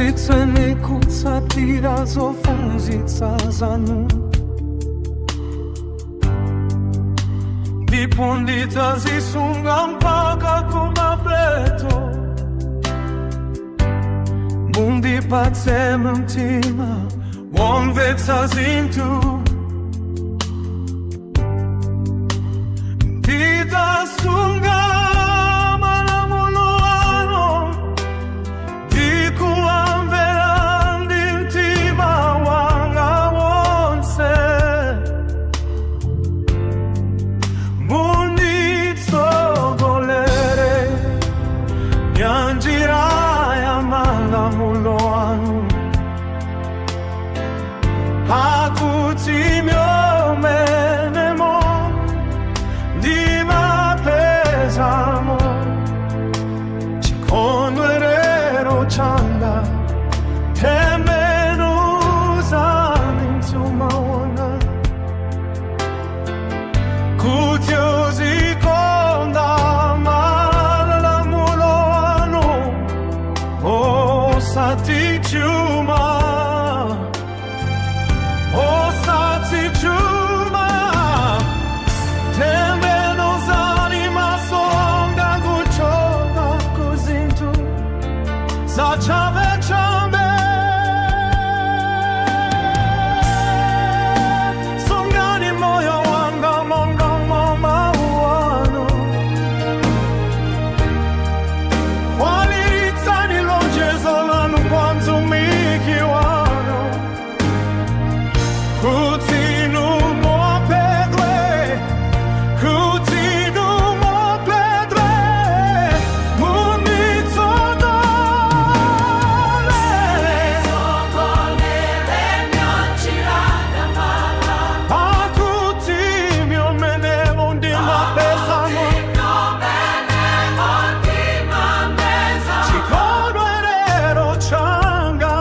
Zitsene kutsatira zofunzitsa zanu ndipo nditazisunga mpaka kumapeto. Mundipatse mtima womvetsa zinthu, nditasunga malamulo anu, ndikuwamvera ndi mtima wanga wonse. Munditsogolere nyanjira ya malamulo anu, pakuti myomenemo ndimapezamo chikondwerero changa. Tembenuza mtima wanga kuti uzikonda malamulo anu osati chuma, osati chuma. Tembenuzani maso anga kuchoka kuzinthu zachavechambe. Sungani moyo wanga monga mawu anu, waliritsani lonjezo lanu kwa mtumiki wanu, kuti numopedwe, kuti numopedwe. Pakuti myomenemo ndimapezamo chikondwerero changa.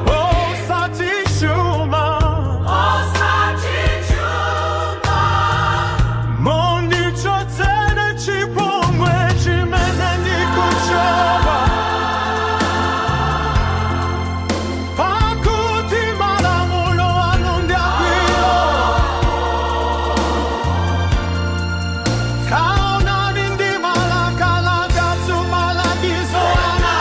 Osati chuma, mondichotsere chipongwe chimene ndikuchoka. Pakuti malamulo anu ndiabwino, kaonani ndimalakalaka tumalagizo anu.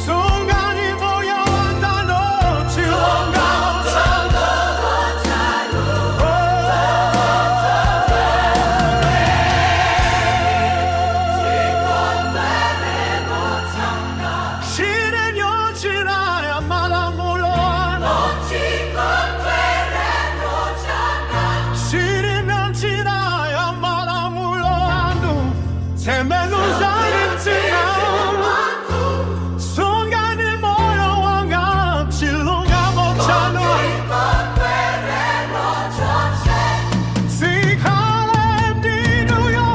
Sungani moyo wanga nochilungamo chanu. Shire nyonjira ya malamulo anu, shire nyonjira ya malamulo anu. Tembenuzani mtima, sungani moyo wanga chilungamo chanu. Zikhale mdinuyo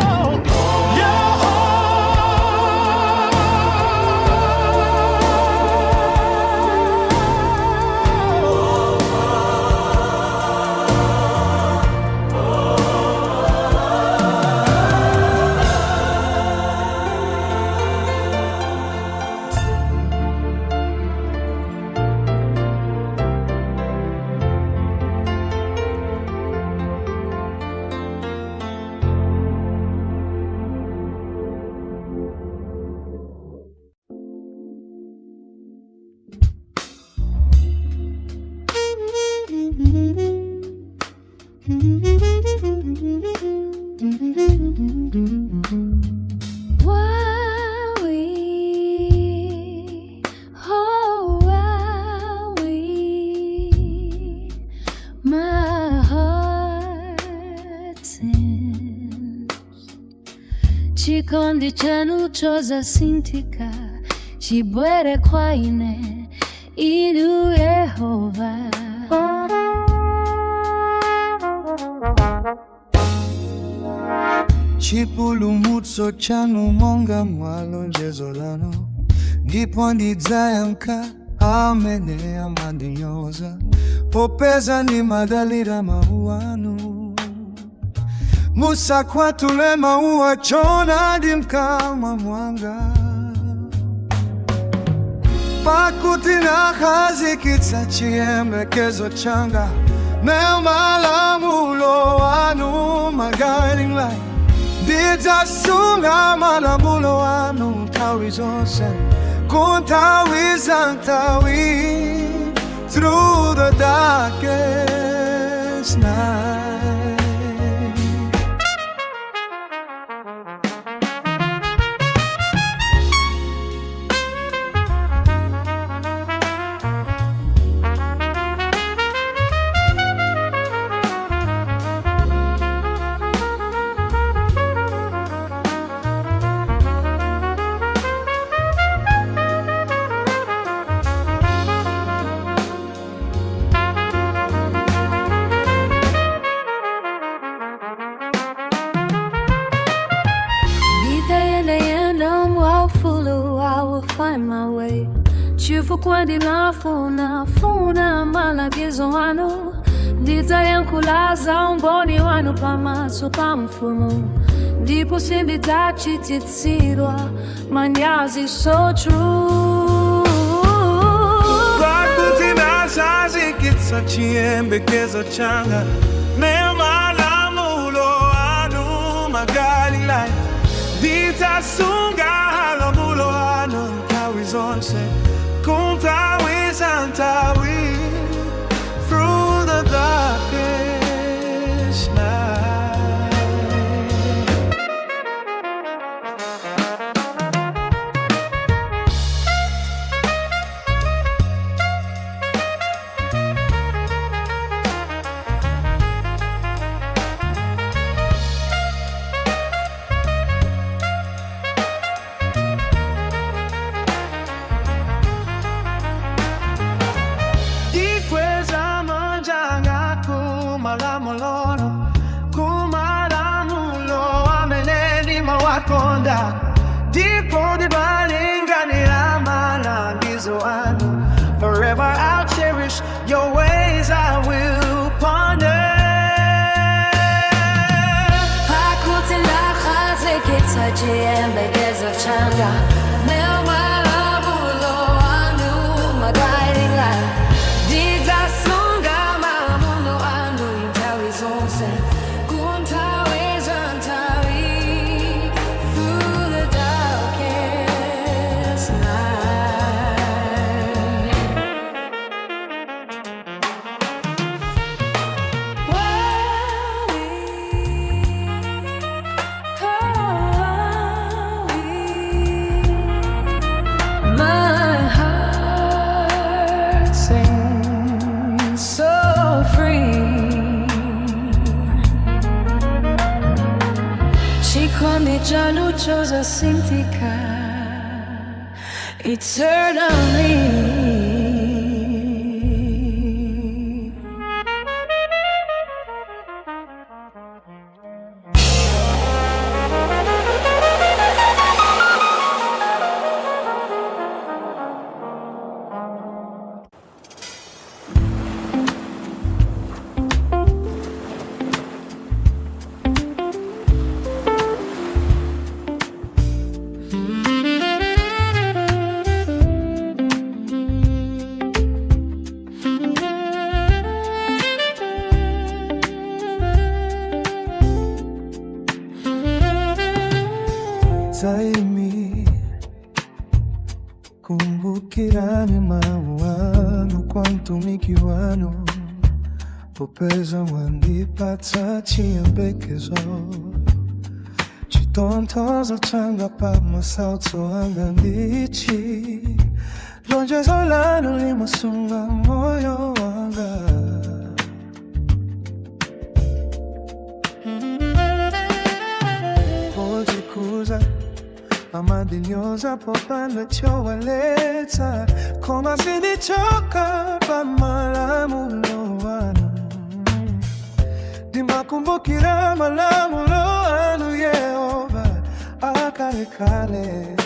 Wowie, oh wowie, my heart sings. Chikondi chanu choza sintika, chibwere kwa ine, inu Yehova. Chipulumutso chanu monga mwalonjezo lanu, ndipo ndidzayamka amene amandinyoza, popeza ndimadalira mawu anu. Musa kwatule maua chona dimkama mwanga pakutina kazi kitsa chiembe kezo changa Malamulo anu my guiding light Dita sunga malamulo anu tawi zonse Kuntawi zantawi Through the darkest night Find my way. Chifu kwa funa malagizo wanu Dita yankulaza umboni wanu pamaso pa mfumo Ndipo simbita chititsirwa manyazi so true Pakutina shazi kitsa chiembe kezo changa Malamulo anu my guiding light Dita sunga halamulo anu tawi zonse Kuntawi zantawi Through the darkest night Kumalamulo ameneni mawakonda Ndipo dibalingani amana ndizo anu Forever I'll cherish your ways I will ponder Pakutina kazi kitsa chiembe kezo changa Malamulo anu my guiding light Dita sunga malamulo anu tawi zonse Kuntawi zantawi Through the darkest night My heart sings so free Chikwame janu choza sintika eternally Zaimi kumbukirani mawanu kwantu mikiwano popeza mwandipata chiembekezo chitontozo changa pa masauto anga ndichi lonjezo lanu limasunga moyo wanga Ojikuza amadinyoza popanda chowaleta koma sinichoka pa malamulo wanu Dimakumbukira malamulo anu Yehova akale kale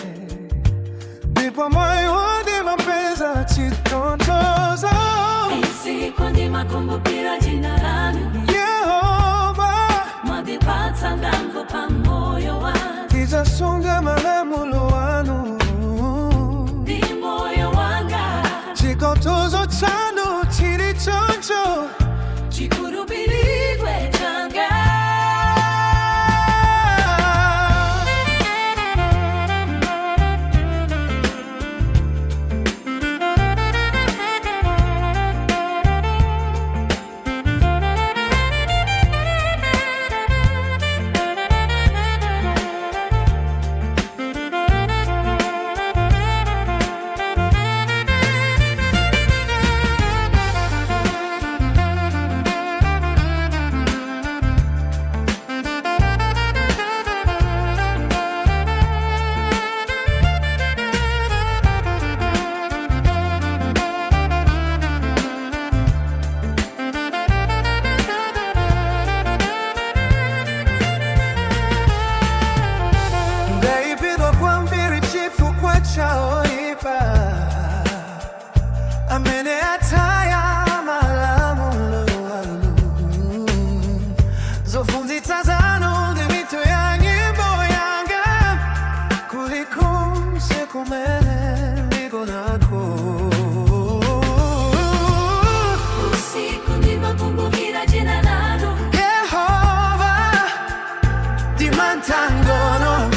Ndipo moyo dimapeza chitontoza Siku ndimakumbukira jina lanu Yehova Madipo pata ngango pa moyo wangu Tizasonga malamulo wanu Di moyo wanga Chikotozo chano chiri choncho Chikurubirirwe changa Chaoipa amene ataya malamulo anu zofunzitsa zanu ndi mito ya nyimbo yanga kulikonse kumene ndiko nako usiku ndimakumbukira jina lanu Yehova dimantangono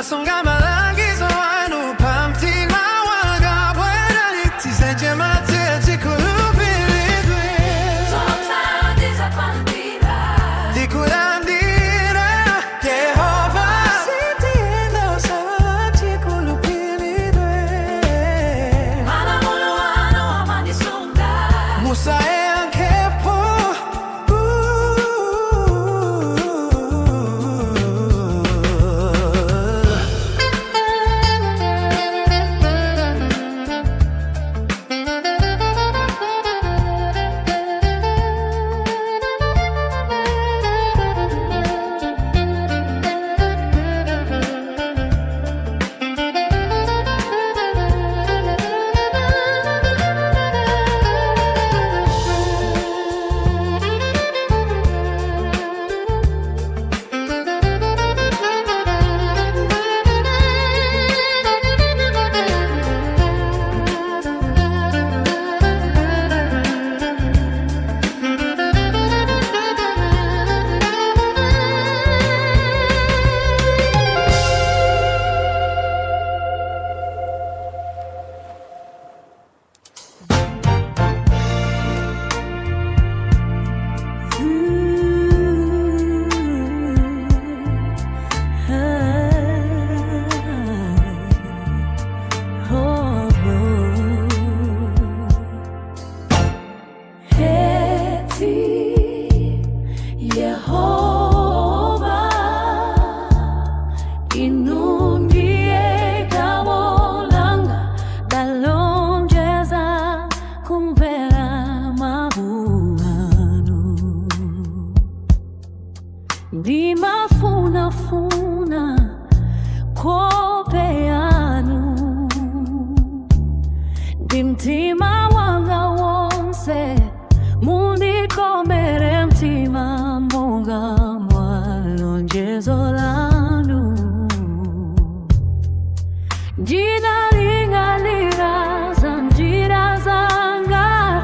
Songa malangizo anu pamtima wanga bwera nitizenje mate chikulubiridwe Zota dizapandira Dikulandira Yehova Sitienda sawa chikulubiridwe Malamulo anu amanisunga Musa enkepo Ndimafuna kopeanu Ndimtima wanga wonse Mundikomere mtima monga mwalonjezo lanu Jina lingalira za njira zanga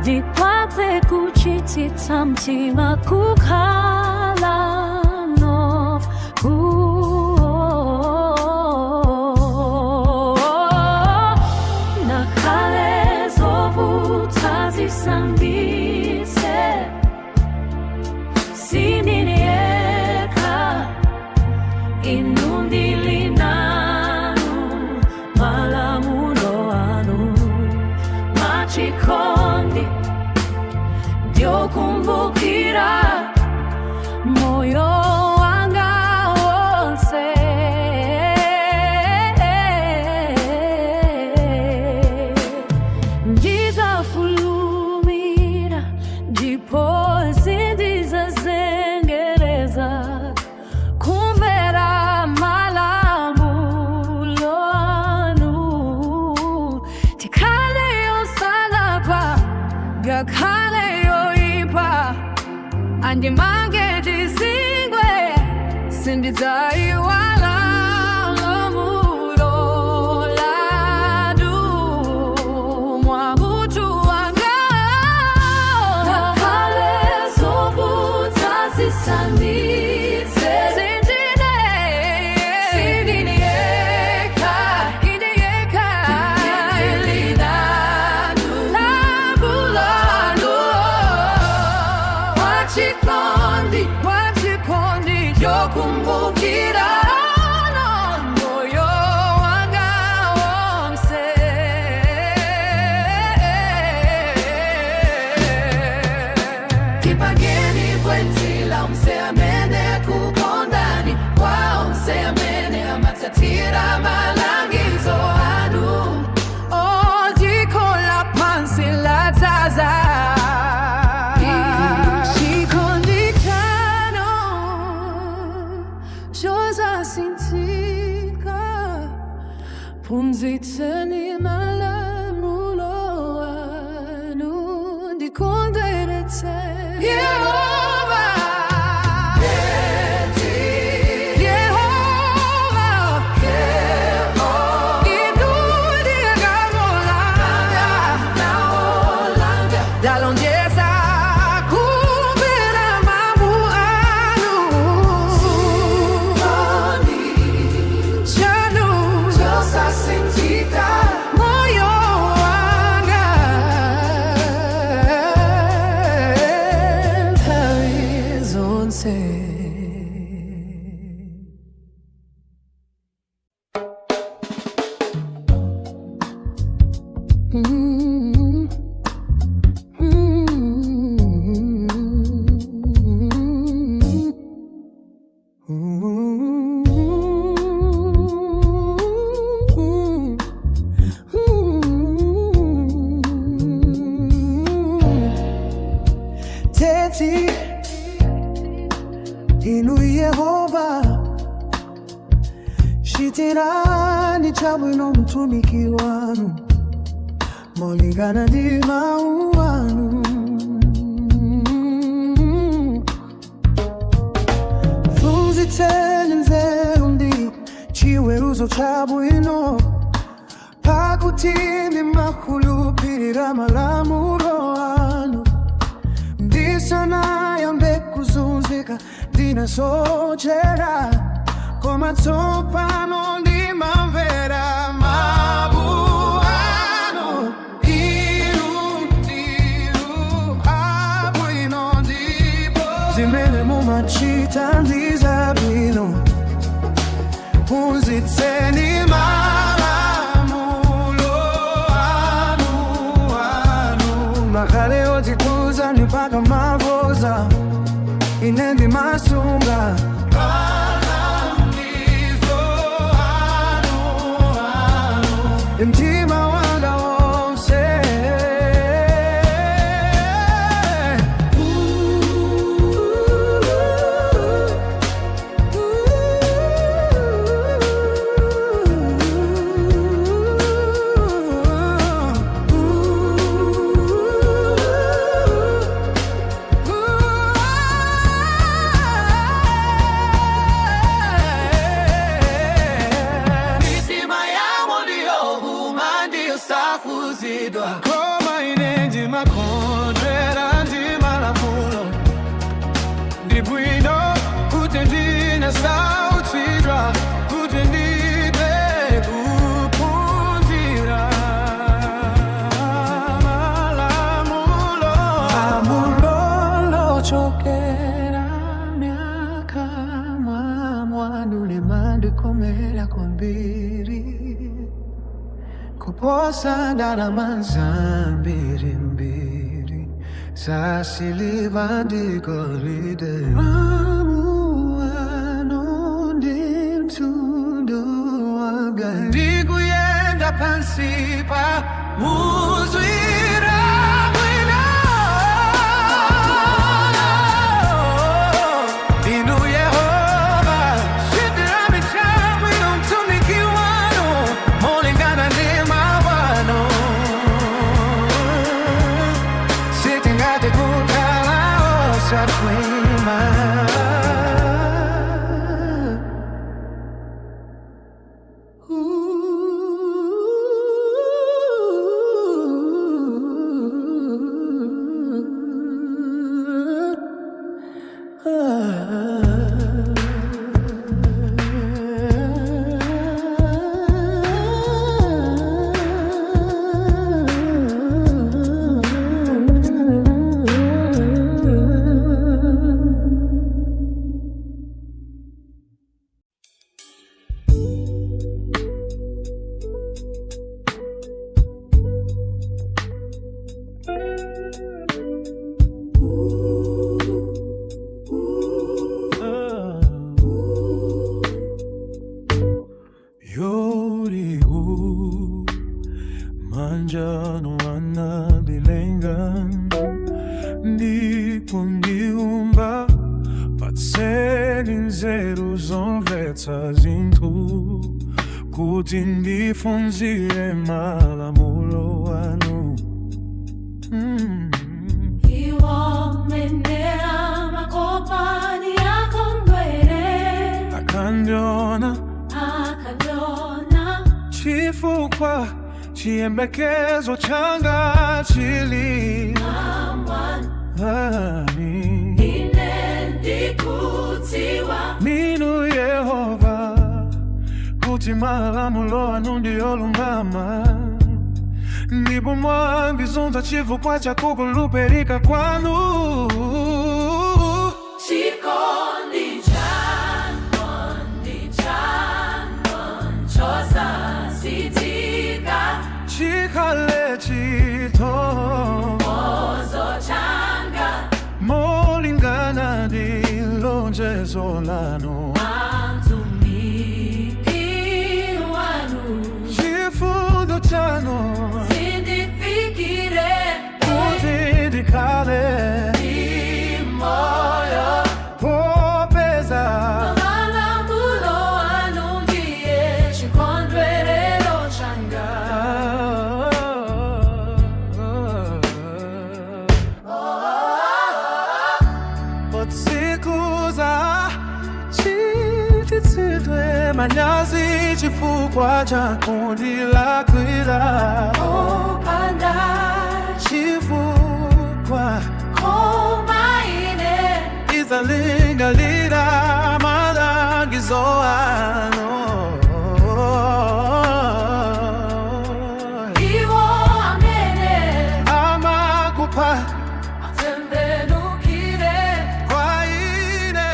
Dikwate kuchitita mtima kukhala Nakale zovuta zisambise Sininieka inundili nanu Malamulo anu Machikondi Diokumbukira moyo wanga wonse Ndizafulumira ndipo sindizazengereza kumvera malamulo anu Tikale yosa Andimange disingwe Sindizai wala Lomuro ladu Mwamutu wanga Nakale sobu Tazisani Tira malangizo anu Oji la pansi la taza Shikondikano Joza sintika Pumzitseni malamulo anu Dikonderetse Teti inu Yehova shitirani chabwino mtumiki wanu molingana ndi mawu anu funzitseni nzeru ndi chiweruzo chabwino pakuti ndimakhulupirira malamulo anu ndisana yambe kuzunzika ndinasochera koma tsopano ndimamvera mawu anu iru abwino ndipo zimene mumachita ndi zabwino phunzitseni malamulo anu makale odzikuza mpaka mavoza ine ndimasunga mtima wanga wonse koma ine ndimakondwera ndi malamulo ndi bwino kuti ndinasautsidwa kuti ndibe kuphunzira malamulo lochokera m'makamwa mwanu limandikomera kwambiri kuposa ndalama zambirimbiri za siliva ndi golide mawu anu ndi mtundu wanga ndikuyenda pansi pa muzwira bwino inu Yehova shitirani chabwino mtumiki wanu molingana ndi that way. 요리고 만져놓 안나 bilengan Di kundiumba Patselin zeros onvetas in tu Kutin di funzire malamulo anu Iuomenea makopani akondwere Akandiona chifukwa chiyembekezo changa chili ani ninu Yehova kuti malamulo anu ndiyolungama ndipo mwandizunza chifukwa cha kukhulupirika kwanu Chikondi chanu chosasitika chikhale chito Ozo changa molingana ndi lonjezo lanu Antumiki wanu chifundo chanu Sindifikire kuti ndikhale moyo popeza Malamulo anu ndiye chikondwerero changa Otsikuza chititsidwe manyazi chifukwa cha kundilakwira Opanda chifukwa komaine izalingalira malangizo anu Iwo amene amakupa atembenukire kwa ine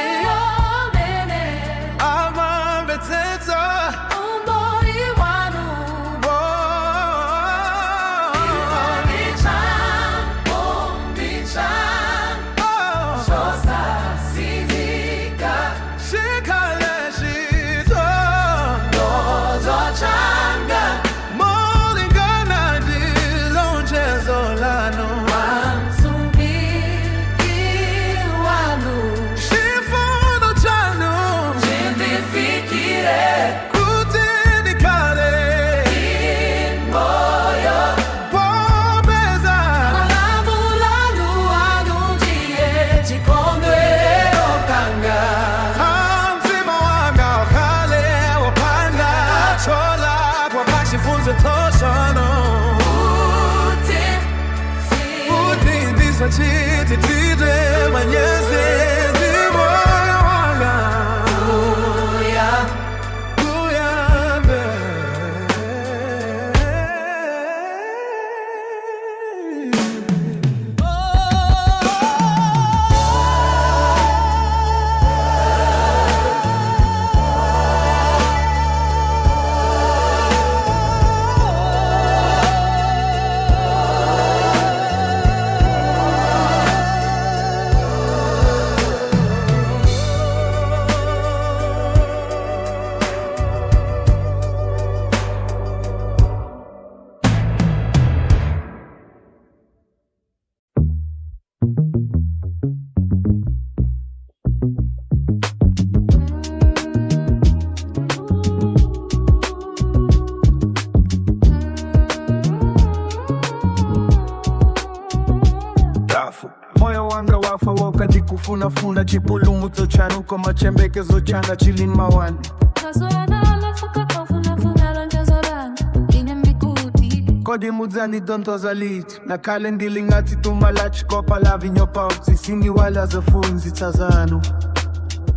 Iyo amene amamvetsetsa umboni wanu chosasitika chikhale chito Ozo changa molingana ndi lonjezo lanu Antumiki wanu chifundo chanu Sindifikire kuti ndikhale moyo popeza Malamulo anu ndiye chikondwerero chikufunafuna chipulumutso chanu koma chembekezo changa chilin mawani kodi mudzani dontoza liti na kale ndilingati tumala chikopa la vinyopa utsisini wala zafunzi tazanu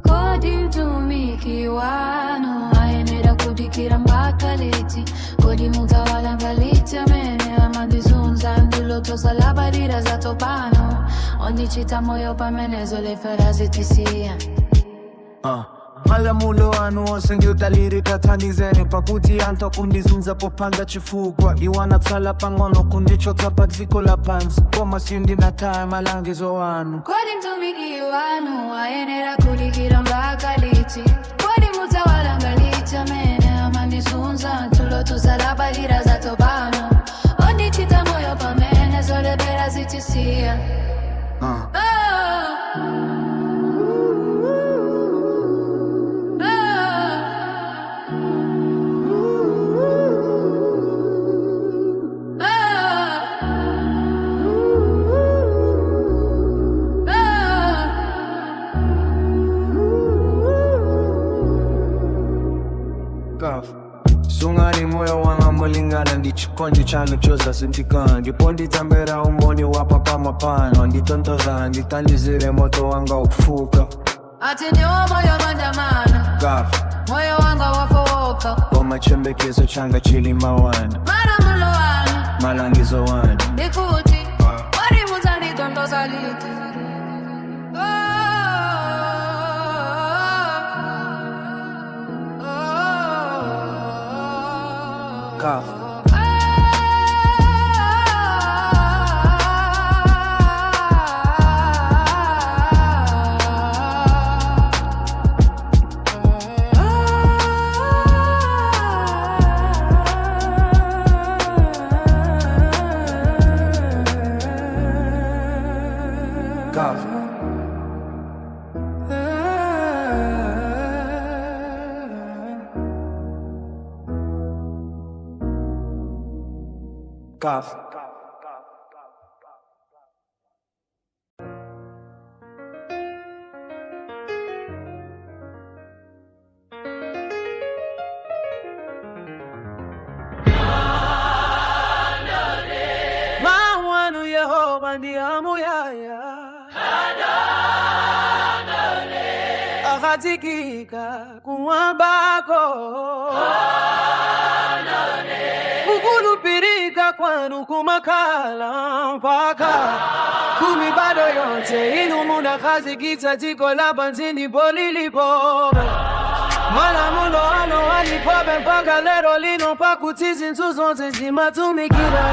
kodi mtumiki wanu ayenera kudikira mpaka liti kodi mutawala ngaliti amene amandizunza ndilotoza labarira za topano ondichita moyo pamenezo lefera zitisiya malamulo anu onse ngiutalirika thandizeni pakuti anthu kundizunza popanda chifukwa iwana tsala pang'ono kundichotsa pa dziko la pansi koma sindinataya malangizo wanu kodi mtumiki wanu ayenera kudikira mpaka liti kodi mutawala ngaliti amene amandizunza ndilotoza labarira za topano ondichita moyo pamenezo lefera zitisiya sungani moyo wanga mulingana ndichikondi chanu choza sintikana ndipo nditambera umboni wapa pamapano nditontoza nditandizire moto wanga ukufuka ati ndiwo moyo mandamana moyo wanga wafowoka koma chembekezo changa chili mawani malamulo wanu malangizo wanu ndikuti kodi mudzanditontoza liti mawanu Yehova ndiyamuyaya akatikika kumwambako kukulupirika kwanu kumakala mpaka kumibado yote inu munakazikitsa dziko lapansi polilipobe malamulo ano walipobe mpaka lero lino pakuti zinthu zonse zimatumikira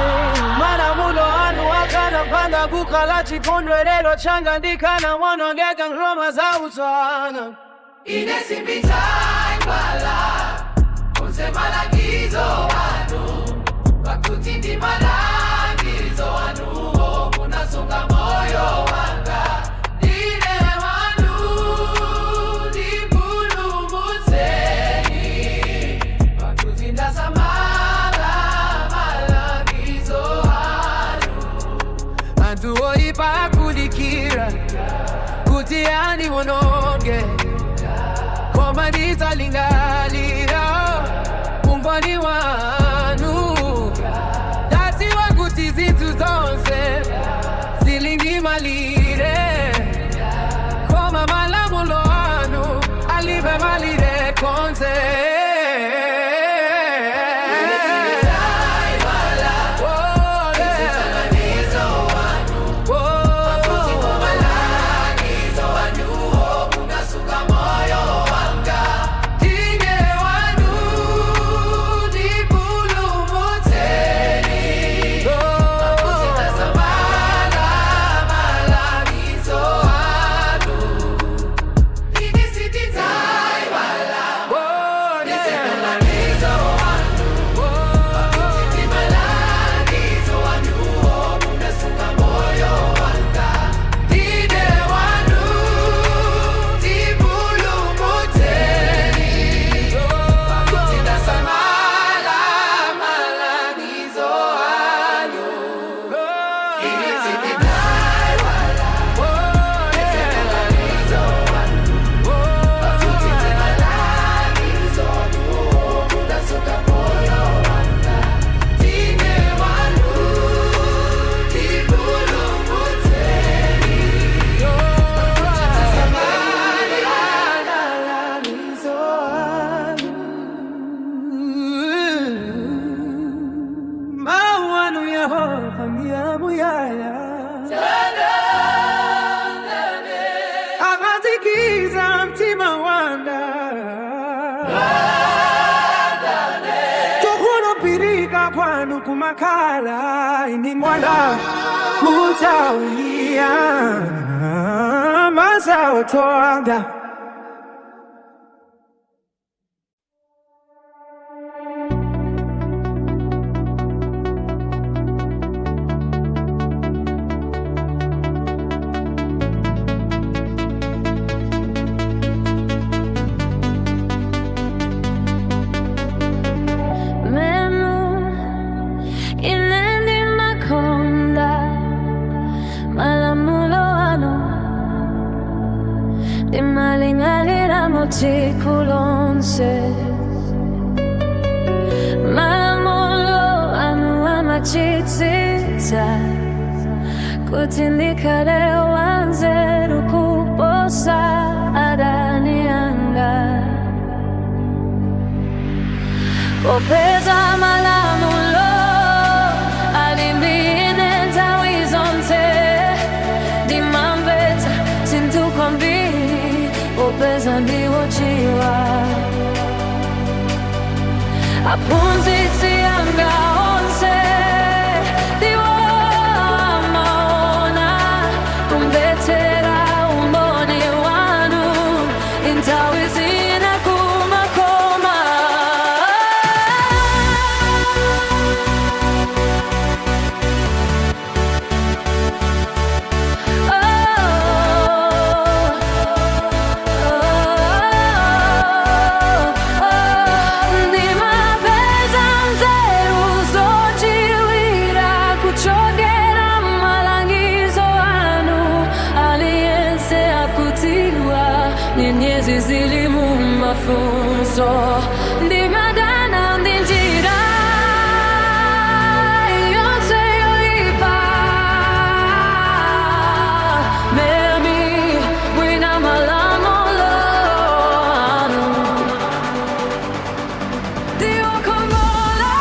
malamulo ano akana panda kukhala chikondwerero changa ndikana wonongeka ngroma za utswana Inesipitai wala Onse malagizo wanu Pakuti ndi malagizo wanu Munasunga moyo wanga Dine wanu Dipulumutseni Pakuti ndasamala malagizo wanu anthu oyipa akulikira kuti ani wononge koma ndidzalingalira umboni wanu ndadziwa kuti zinthu zonse zilingimalire koma malamulo anu alibe malire konse makala ini mwanda mutawia mazao toanga. Chikulonse Malamolo anu amachitsitsa Kutindikale wanzeru kuposa adani anga Kopeza malamulo alimbine tawizonte Dimambeta sintukwambi Opeza ndiwochiwa Apunzitsi anga onse Diwo amaona Kumbetera umboni wanu Intawizina kumakoma Nyenyezi zilimu mafunzo Ndi madana ndi njira Yonse yoipa Memi wina malamolo anu Dio kongola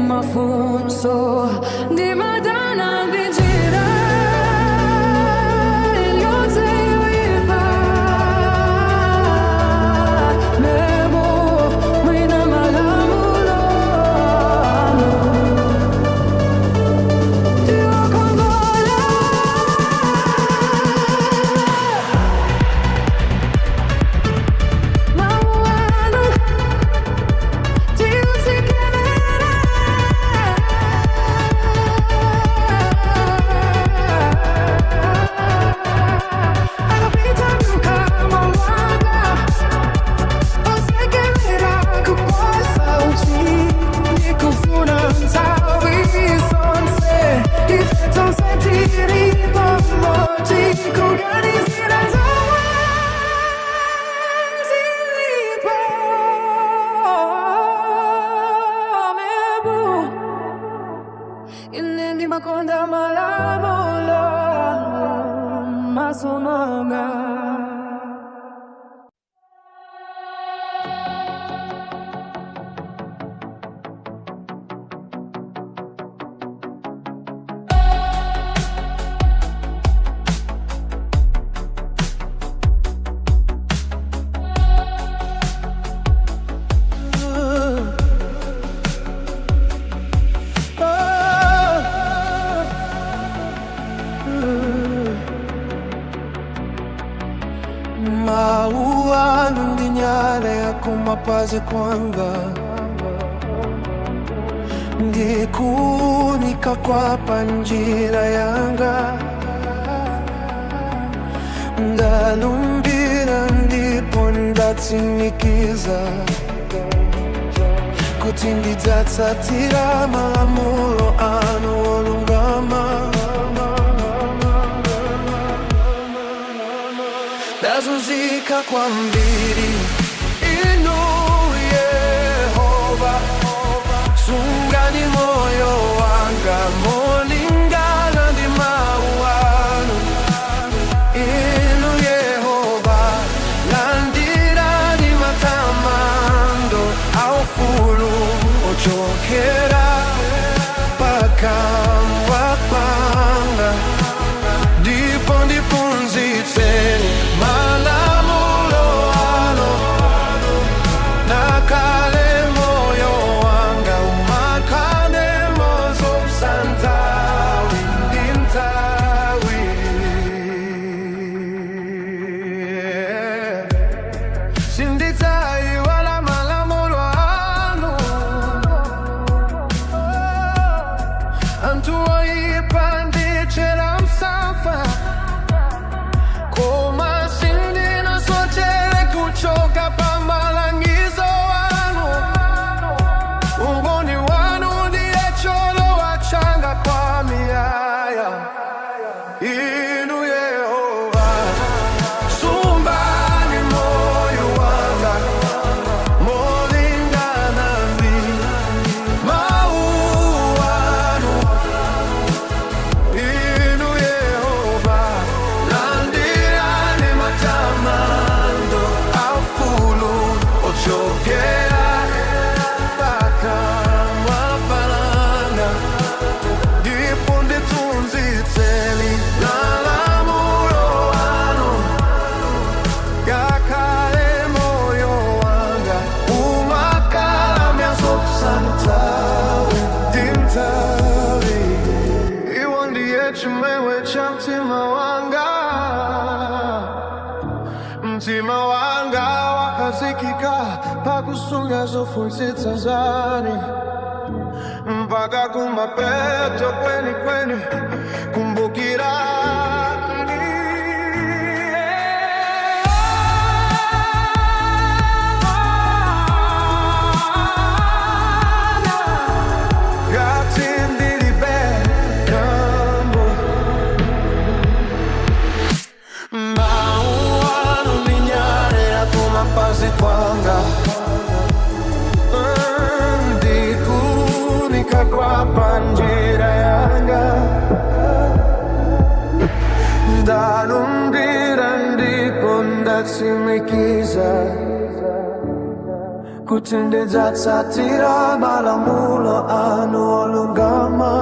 mafunzo Ndi madana ndi njira Yonse yoipa Memo mwina malamulo Dio kongola Mauano Dio sikemera Makonda malamulo masomanga mapazi kwanga ndikunika kwapa njira yanga ndalumbira ndipo ndatsimikiza kuti ndidzatsatira malamulo anu olungama ndazunzika kwambiri inu Yehova sungani moyo wanga molingana ndi mawu anu inu Yehova landirani matamando aufulu ochokera pakamwa panga ndipo ndiphunzitseni malamulo anu nakale moyo wanga umakhale mozobsantawi ndintawi sindidzayiwala malamulo anu anthu oyipa ndichera msafa koma sindinasochera kuchoka pamalangizo anu umboni wanu ndiye cholowa changa kwa miyaya inu Yehova sumbani moyo wanga molingana ndi mawu anu inu Yehova landirani matamando aufulu ochokera pakamwa panga ndipo ndiphunzitseni malamulo anu yakhale moyo wanga umakhala myazobsantawi ndintawi iwo ndiye chimwemwe cha mtima wanga mtima wanga wakazikika pakusunga zofunzitsa zanu mpaka kumapeto kweni kweni kumbukira ngati ndilibe kambo mawu anu ndinyalira kumapazi kwanga ndikunika kwapa njira yanga ndalumbira ndipo ndatsimikiza kuti ndidzatsatira malamulo anu olungama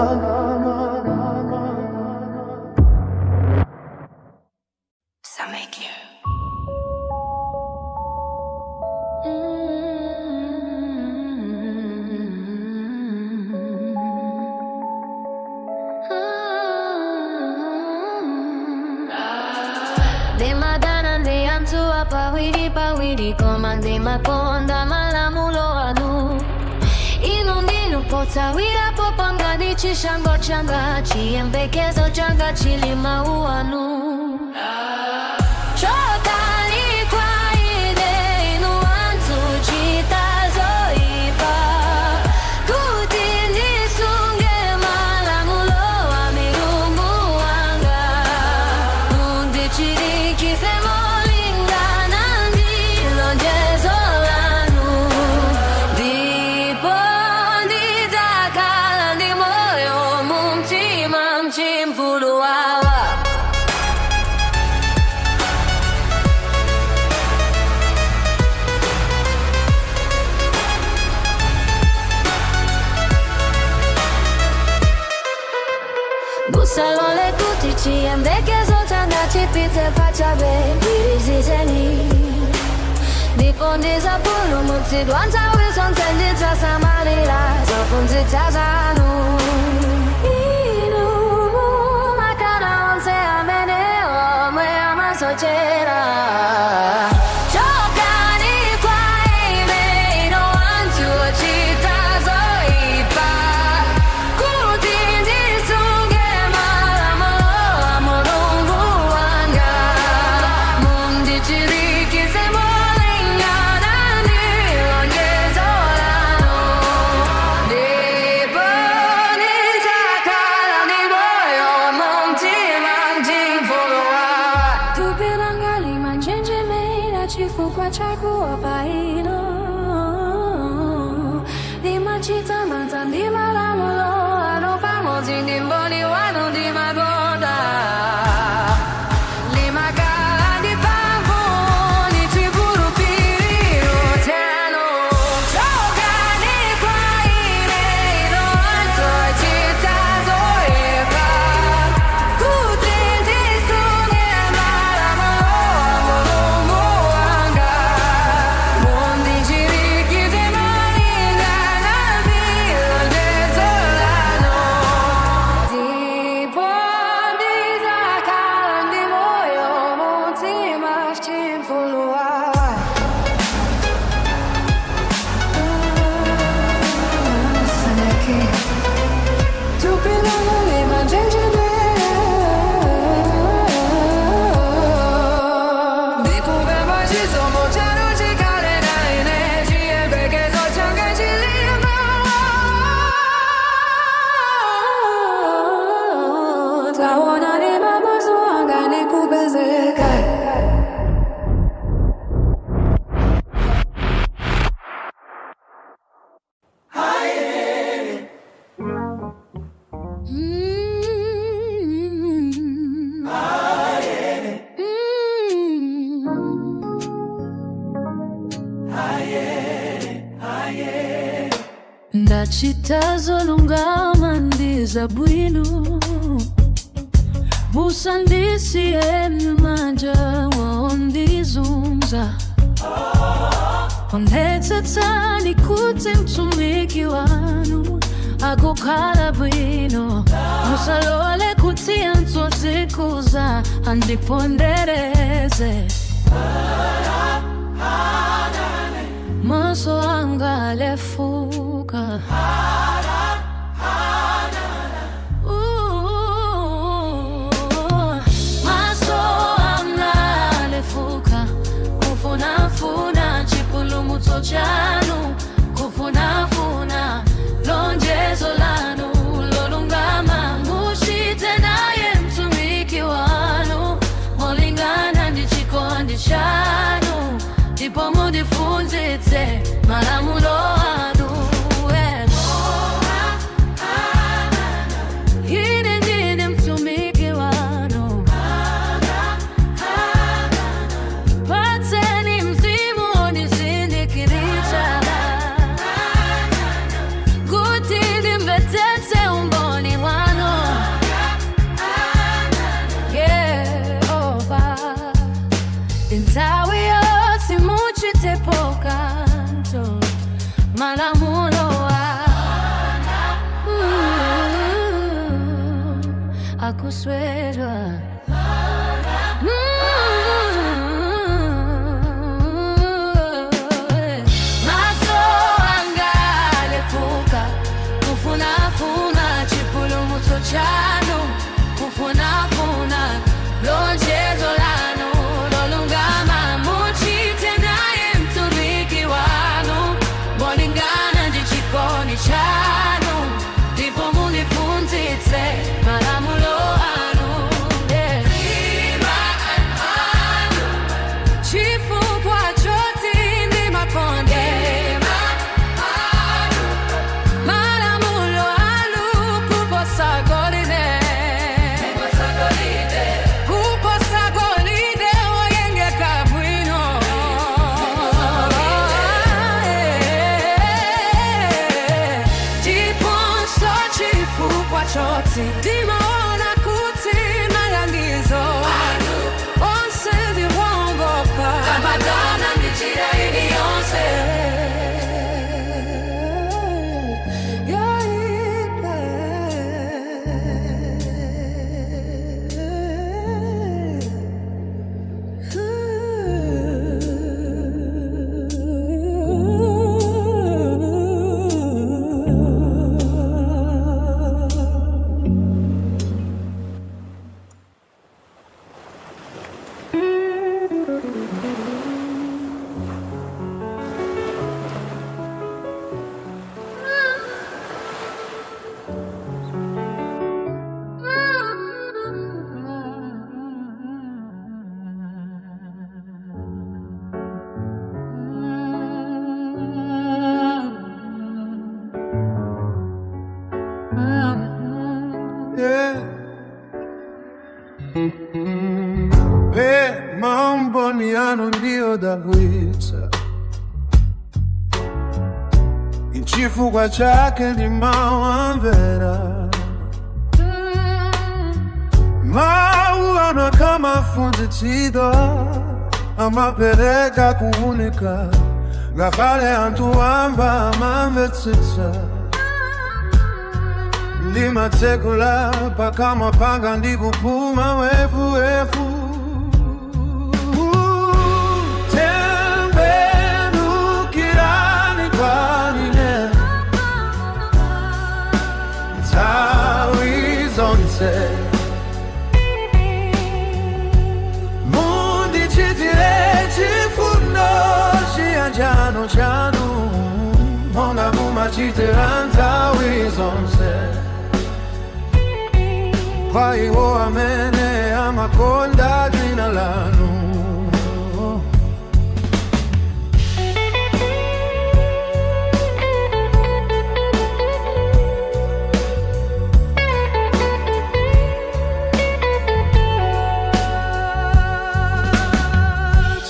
Demadana de antua pawiri pawiri komande makonda malamulo anu inundinu potawira popanga dichishango changa chiembekezo changa chilima uanu chokani kwa ine inu antu chitazoipa kuti nisunge malamulo wa milungu wanga undichirikise molingana ndilonjezo lanu ndipo ndidzakhala ndi moyo mumtima mchimvulu wawa Busalole kuti chiyembekezo changa chipite pachabe ndizizeni ndipo ndizapulumutsidwa nthawi zonse ndidzasamalira zofunzitsa zanu inu mumakana onse amene omwe amasochera chokani kwa ine ndachitazolungama ndizabwino musandisiye manja wondizunza ondetsetsani kuti mtumiki wanu akukhala bwino musalole kuti anzozikuza andipondereze maso anga alefuka maso anga alefuka kufunafuna chipulumutso chanu kufunafuna lonjezo lanu lolungama mushite naye mtumiki wanu molingana ndi chikondi chanu ndipo mundifunzitse malamulo anu. Ine ndine mtumiki wanu, patseni mzimu unizindikiritsa kuti ndimvetsetse umboni wanu. Yehova, nthawi yonse muchitepo kanthu malamulo akuswera. Maso anga alefuka kufunafuna chipulumutso chanu kufunafuna lonjezo lanu lolungama muchite naye mtumiki wanu molingana ndi chikondi chanu ndipo mundifunzitse malamulo anu. Chifukwa choti ndimakonda malamulo anu kuposa golide oyengeka bwino. Ndiponso chifukwa choti ndimaona kuti malangizo anu onse ndiwongoka amadana ndichira iliyonse. Mambo ni yanu ndio dawisa, chifukwa chake ndimawamvera. Mauano kama funzitsidwa amapereka kuunika ngakhale anthu amba amamvetsitsa. Ndimatsekula pakamwa panga ndikupuma wefuwefu. Tembenukirani kwanine nthawi zonse, mundichitire chifundo chiyanjano chanu monga mumachitira nthawi zonse kwa iwo amene amakonda dzina lanu.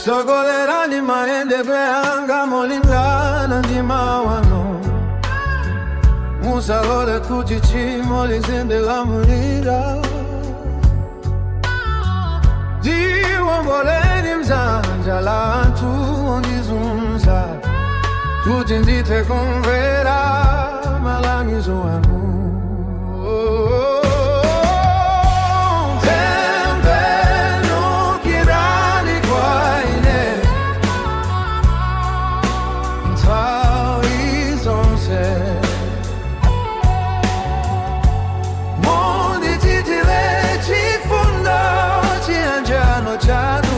Sogolerani maendedwe anga molingana ndi mawu Musalole kuti chimo lizindilamulira. Ndiwomboleni mdzanja la anthu ondizunza, kuti ndithe kumvera malangizo anu. Tembenukirani kwa ine nthawi zonse, mundichitire chifundo chiyanjano chanu,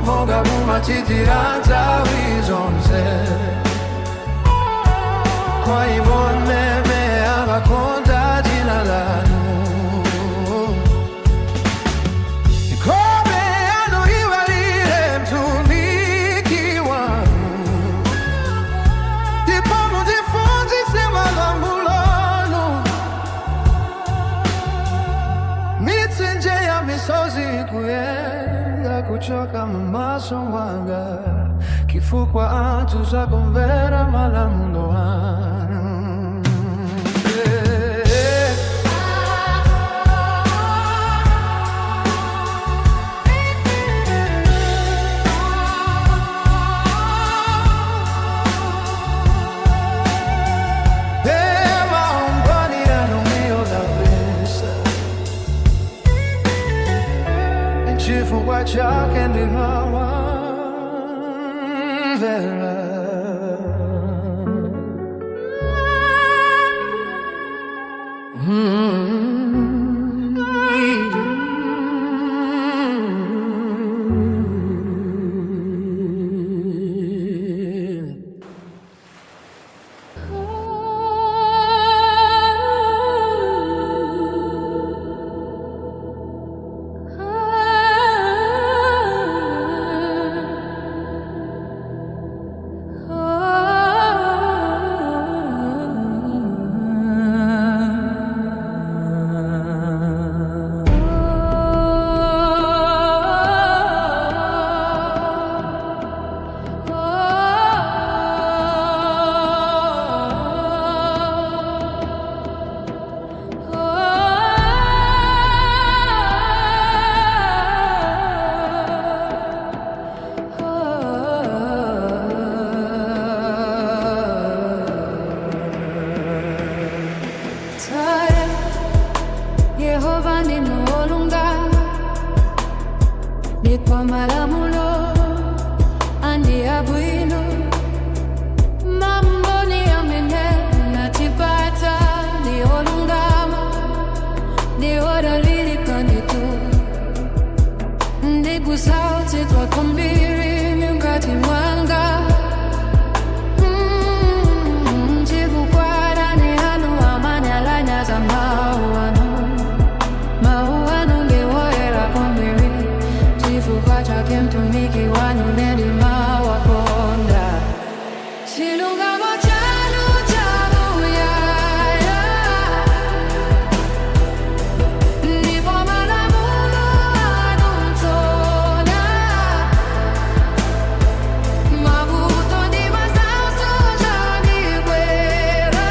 monga mumachitira nthawi zonse. Kwa hivyo nimekonda jina lanu. Nikome yanu iwalire mtumiki wangu, ndipo mundifunzitse malamulo anu. Mitsinje ya misozi kuyenga kuchoka mumaso mwanga, chifukwa anthu sakumvera malamulo anu. Maombani yanu miyodabisa, chifukwa chake ndimawamvera. Yehova ninolungama, ndipo malamulo andi abwino. Mambo ni amene natipata, ndiolungama, ndiodalirika nditu. Ndikusauti kwambiri mkati mwanga, chifukwa ndani yanu amanyalanyaza mawu anu. Chifukwa chake mtumiki wanu nedimawakonda. Chilungamo chanu chamuyaya, ndipo malamulo anu mchona. Mavuto ndi masautso chandikwera,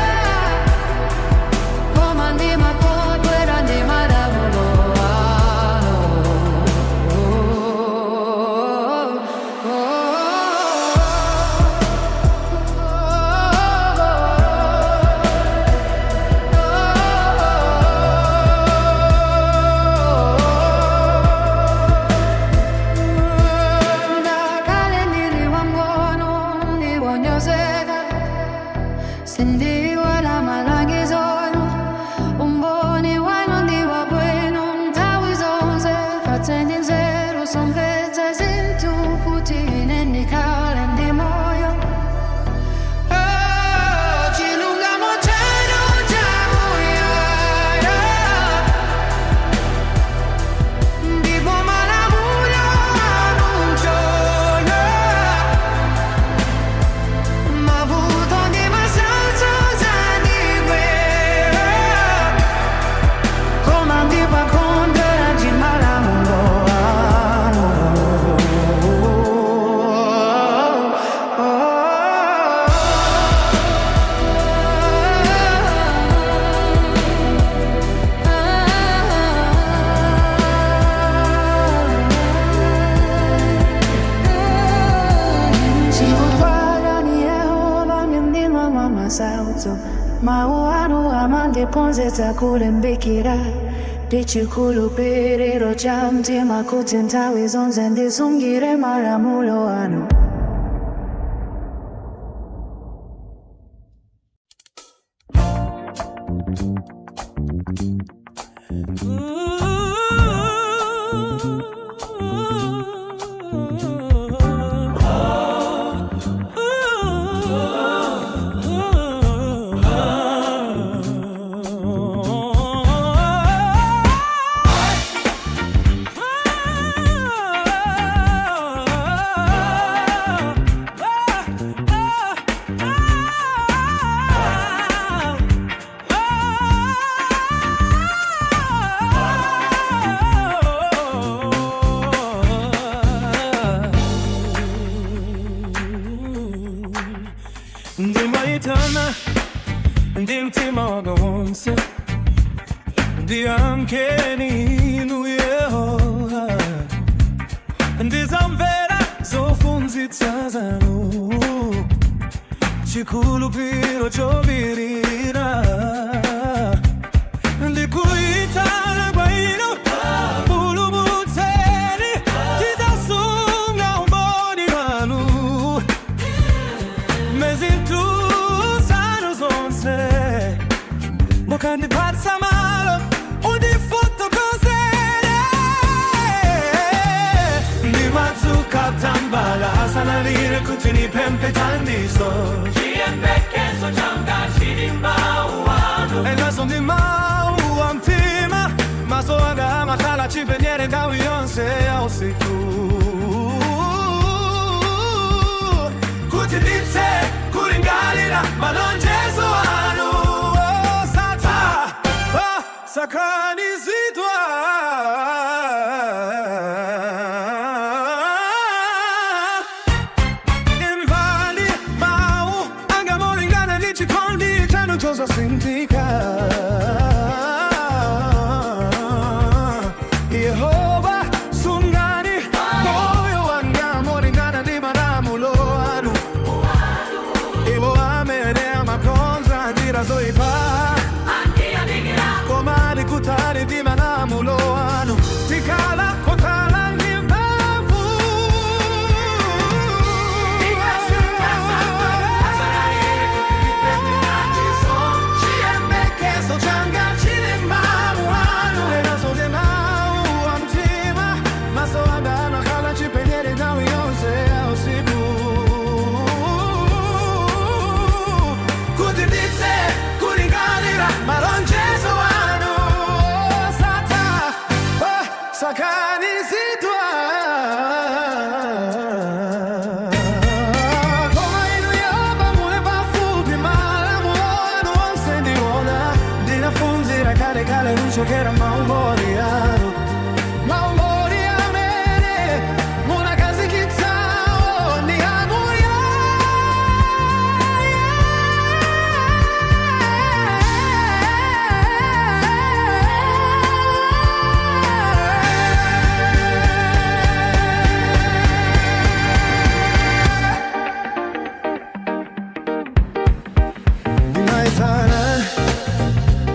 koma ndimakondwera ndi malamulo anu. Ndakale ndili wang'ono ndiwonyozeka, sindiwala malangizo anu. Umboni wanu ndi wabwino nthawi zonse, patseni nzeru zomvetsa zinthu kuti ine ndikhale ndi moyo. Chilungamo chanu chamuyaya, ndipo malamulo anu mchona. Mavuto ndi masautso zandigwera, mama sauto mauano amange ponze takulembekera ndichikhulupiriro cha mtima kuti nthawi zonse ndisungire malamulo anu. Ndimaitana ndimtima wanga wonse ndiyamkeni inu Yehova ndizamvera zofunzitsa zanu chikhulupiriro chovirira ndikuyitana kwa inu pulumutseni tizasunga umboni wanu mukandipatsa malo undifotokozere ndimadzuka tambala asanalire kuti nipemphe thandizo chiyembekezo changa chili mawu anu enazo ndi mawu a mtima maso anga amakhala chipenyere nthawi yonse ya usiku kuti ndithe kulingalira malonjezo anu sakanizidwa invali mau angamolingana ndichikondi chanu chozosinthika Yehova sungani moyo wanga molingana ndi malamulo anu iwo amene amakonza njira zoyipa kutari di malamulo anu tikala kotala ngimbavu chiyembekezo changa chili mawu anu enazo ndi mawu a mtima maso anga amakhala chipenyere nthawi yonse ya usiku kuti ndithe kulingalira malonjezo sakanizidwa koma inu Yehova muli pafupi malamulo anu onse ndiona ndinaphunzira kale kuchokera maumboni anu maumboni amene munakazikitsawo ndi anu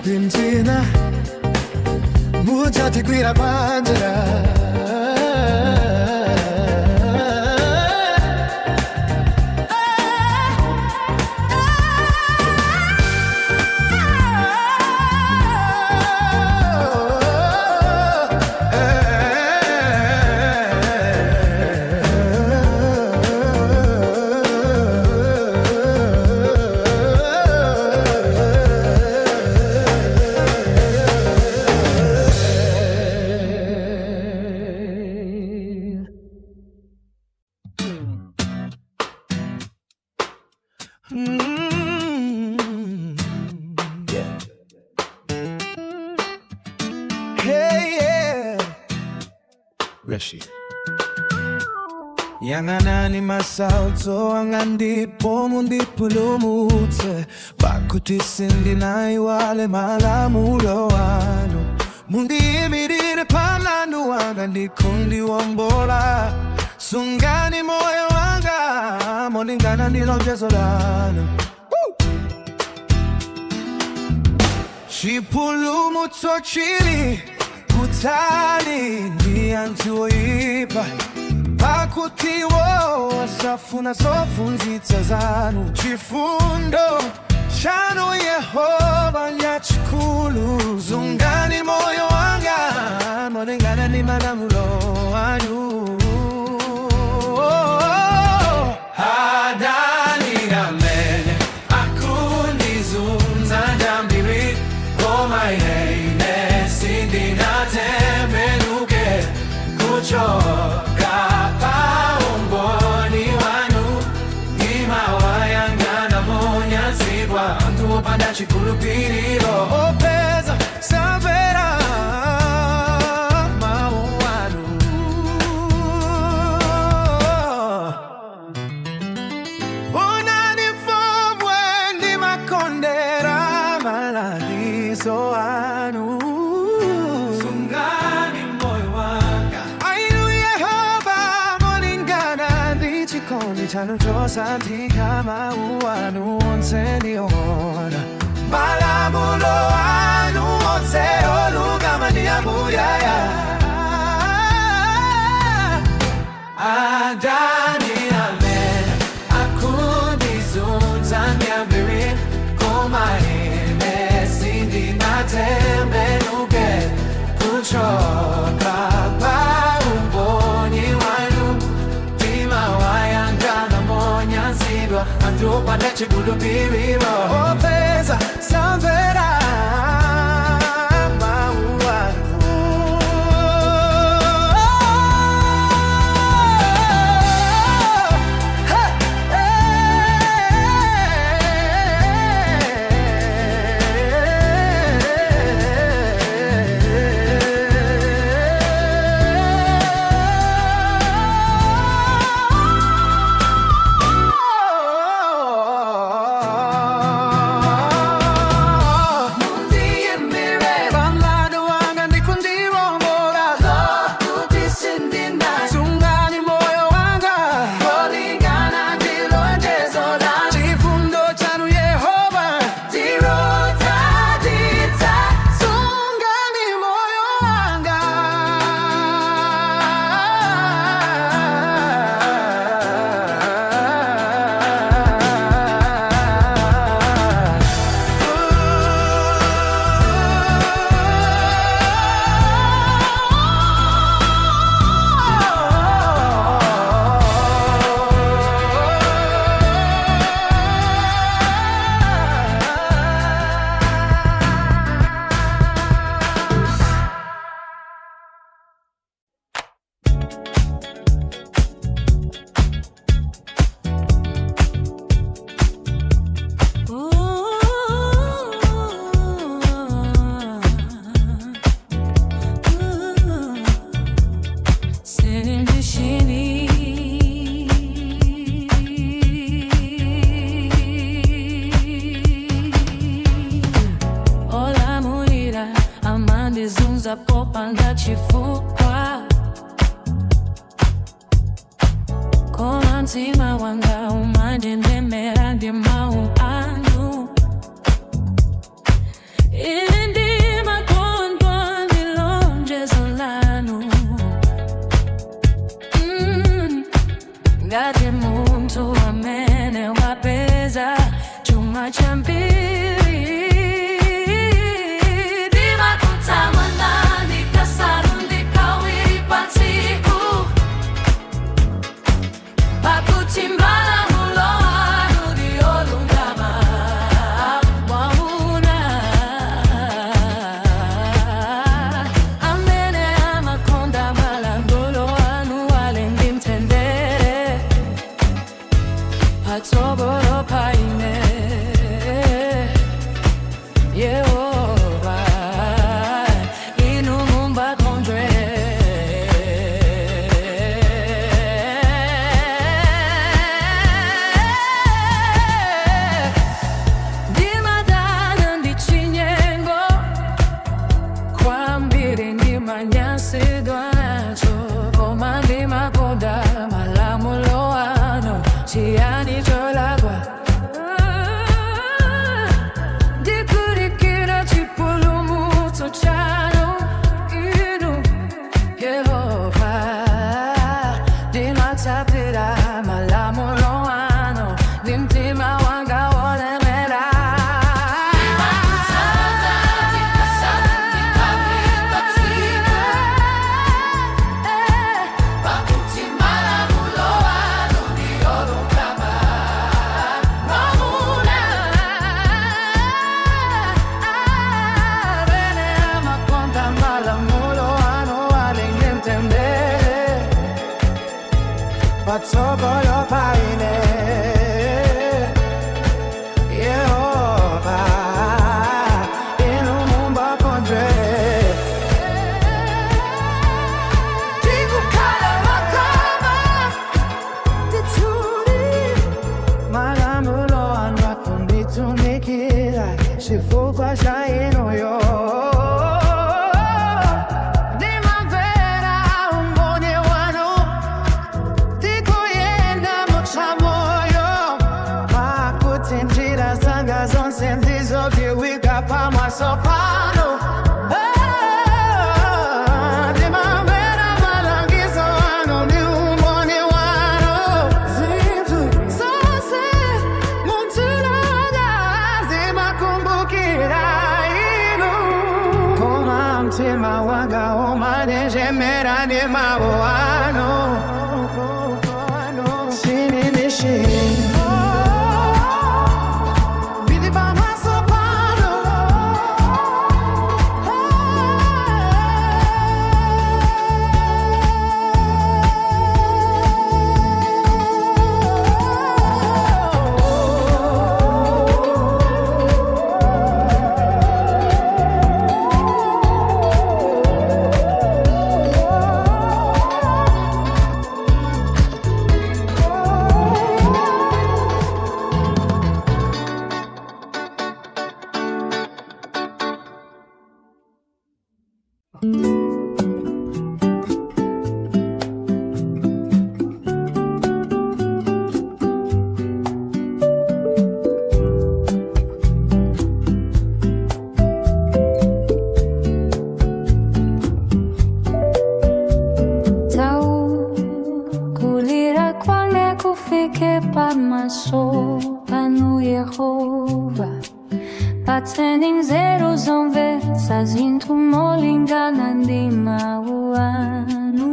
Dimtina mucha tikwira panjira Yeah. Hey, yeah. Reshi. Yanganani masauto angandipo mundipulumutse pakuti sindinai wale malamulo anu mundiyimirire pamlandu wanga ndikundi wombola sungani moyo wanga molingana ndi lonjezo lanu. chipulumutso chili kutali ndi anthu oyipa pakuti wo asafuna zofunzitsa zanu. Chifundo chanu Yehova nyachikulu, zungani moyo wanga molingana ndi malamulo anu. Adani amene akundizunza ndambiri, koma ine sindinatembenuke kuchoka pa umboni wanu. Ndimawayang'ana monyansidwa anthu opanda chikhulupiriro, opeza samvera mawu anu. Unanifomwe ndimakondera malangizo anu. Sungani moyo wanga, ainu Yehova molingana ndi chikondi chanu chosanthika. Mawu anu onse ndiona, malamulo anu onse olungama ndi amuyaya. Adani amene akundizunza ndambiri, koma ine sindinatembenuke kuchoka pa umboni wanu. Ndimawayang'ana monyansidwa anthu opanda chikhulupiriro, opeza samvera mawu anu. Amandizunza popanda chifukwa, koma mtima wanga umandindemera ndi mawu anu. Ine ndimakondwa ndi lonjezo lanu. Ngati munthu amene wapeza chuma chambiri, paine chifukwa cha inuyo. Ndimamvera umboni wanu tikuyenda muchamoyo, pakuti njira zanga zonse ndizodziwika pamaso panu. Ndimamvera malangizo anu ndi umboni wanu. Zinthu zonse muntulo wanga zimakumbukira inu, koma mtima wanga umanjenjemera ndi mawu anu. Sinimishi kulira kwange kufike pamaso panu Yehova, patseni nzeru zomvetsa zinthu molingana ndi mawu anu.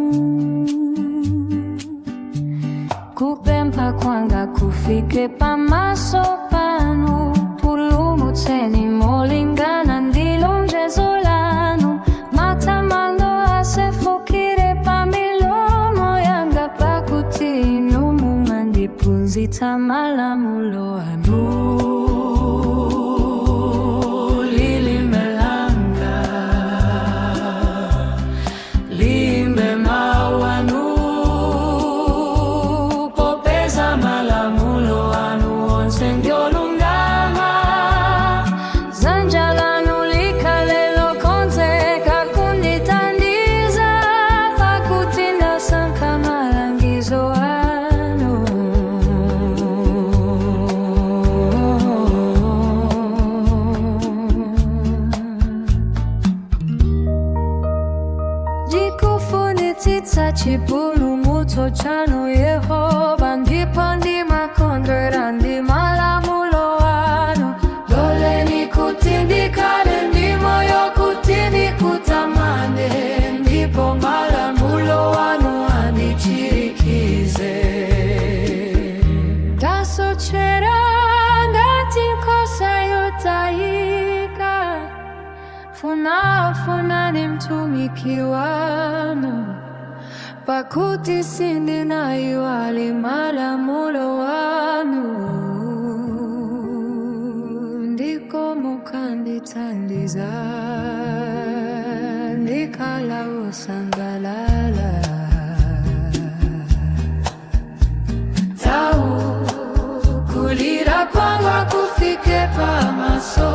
Kupempha kwanga kufike pamaso panu, pulumutseni molingana ndi lonjezo lanu. Matamando asefukire pa milomo yanga, pakuti inu mumandiphunzitsa malamulo anu. Ndikufunitsitsa chipulumutso chanu Yehova, ndipo ndimakondwera ndi malamulo anu. Loleni kuti ndikhale ndi moyo, kuti ndikutamande, ndipo malamulo anu andichirikize. Ndasochera ngati nkhosa yotayika, funafuna mtumiki wanu, pakuti sindinayiwala malamulo wanu. Ndiko mukandithandiza, ndikhala wosangalala. Kulira kwanga kufike pamaso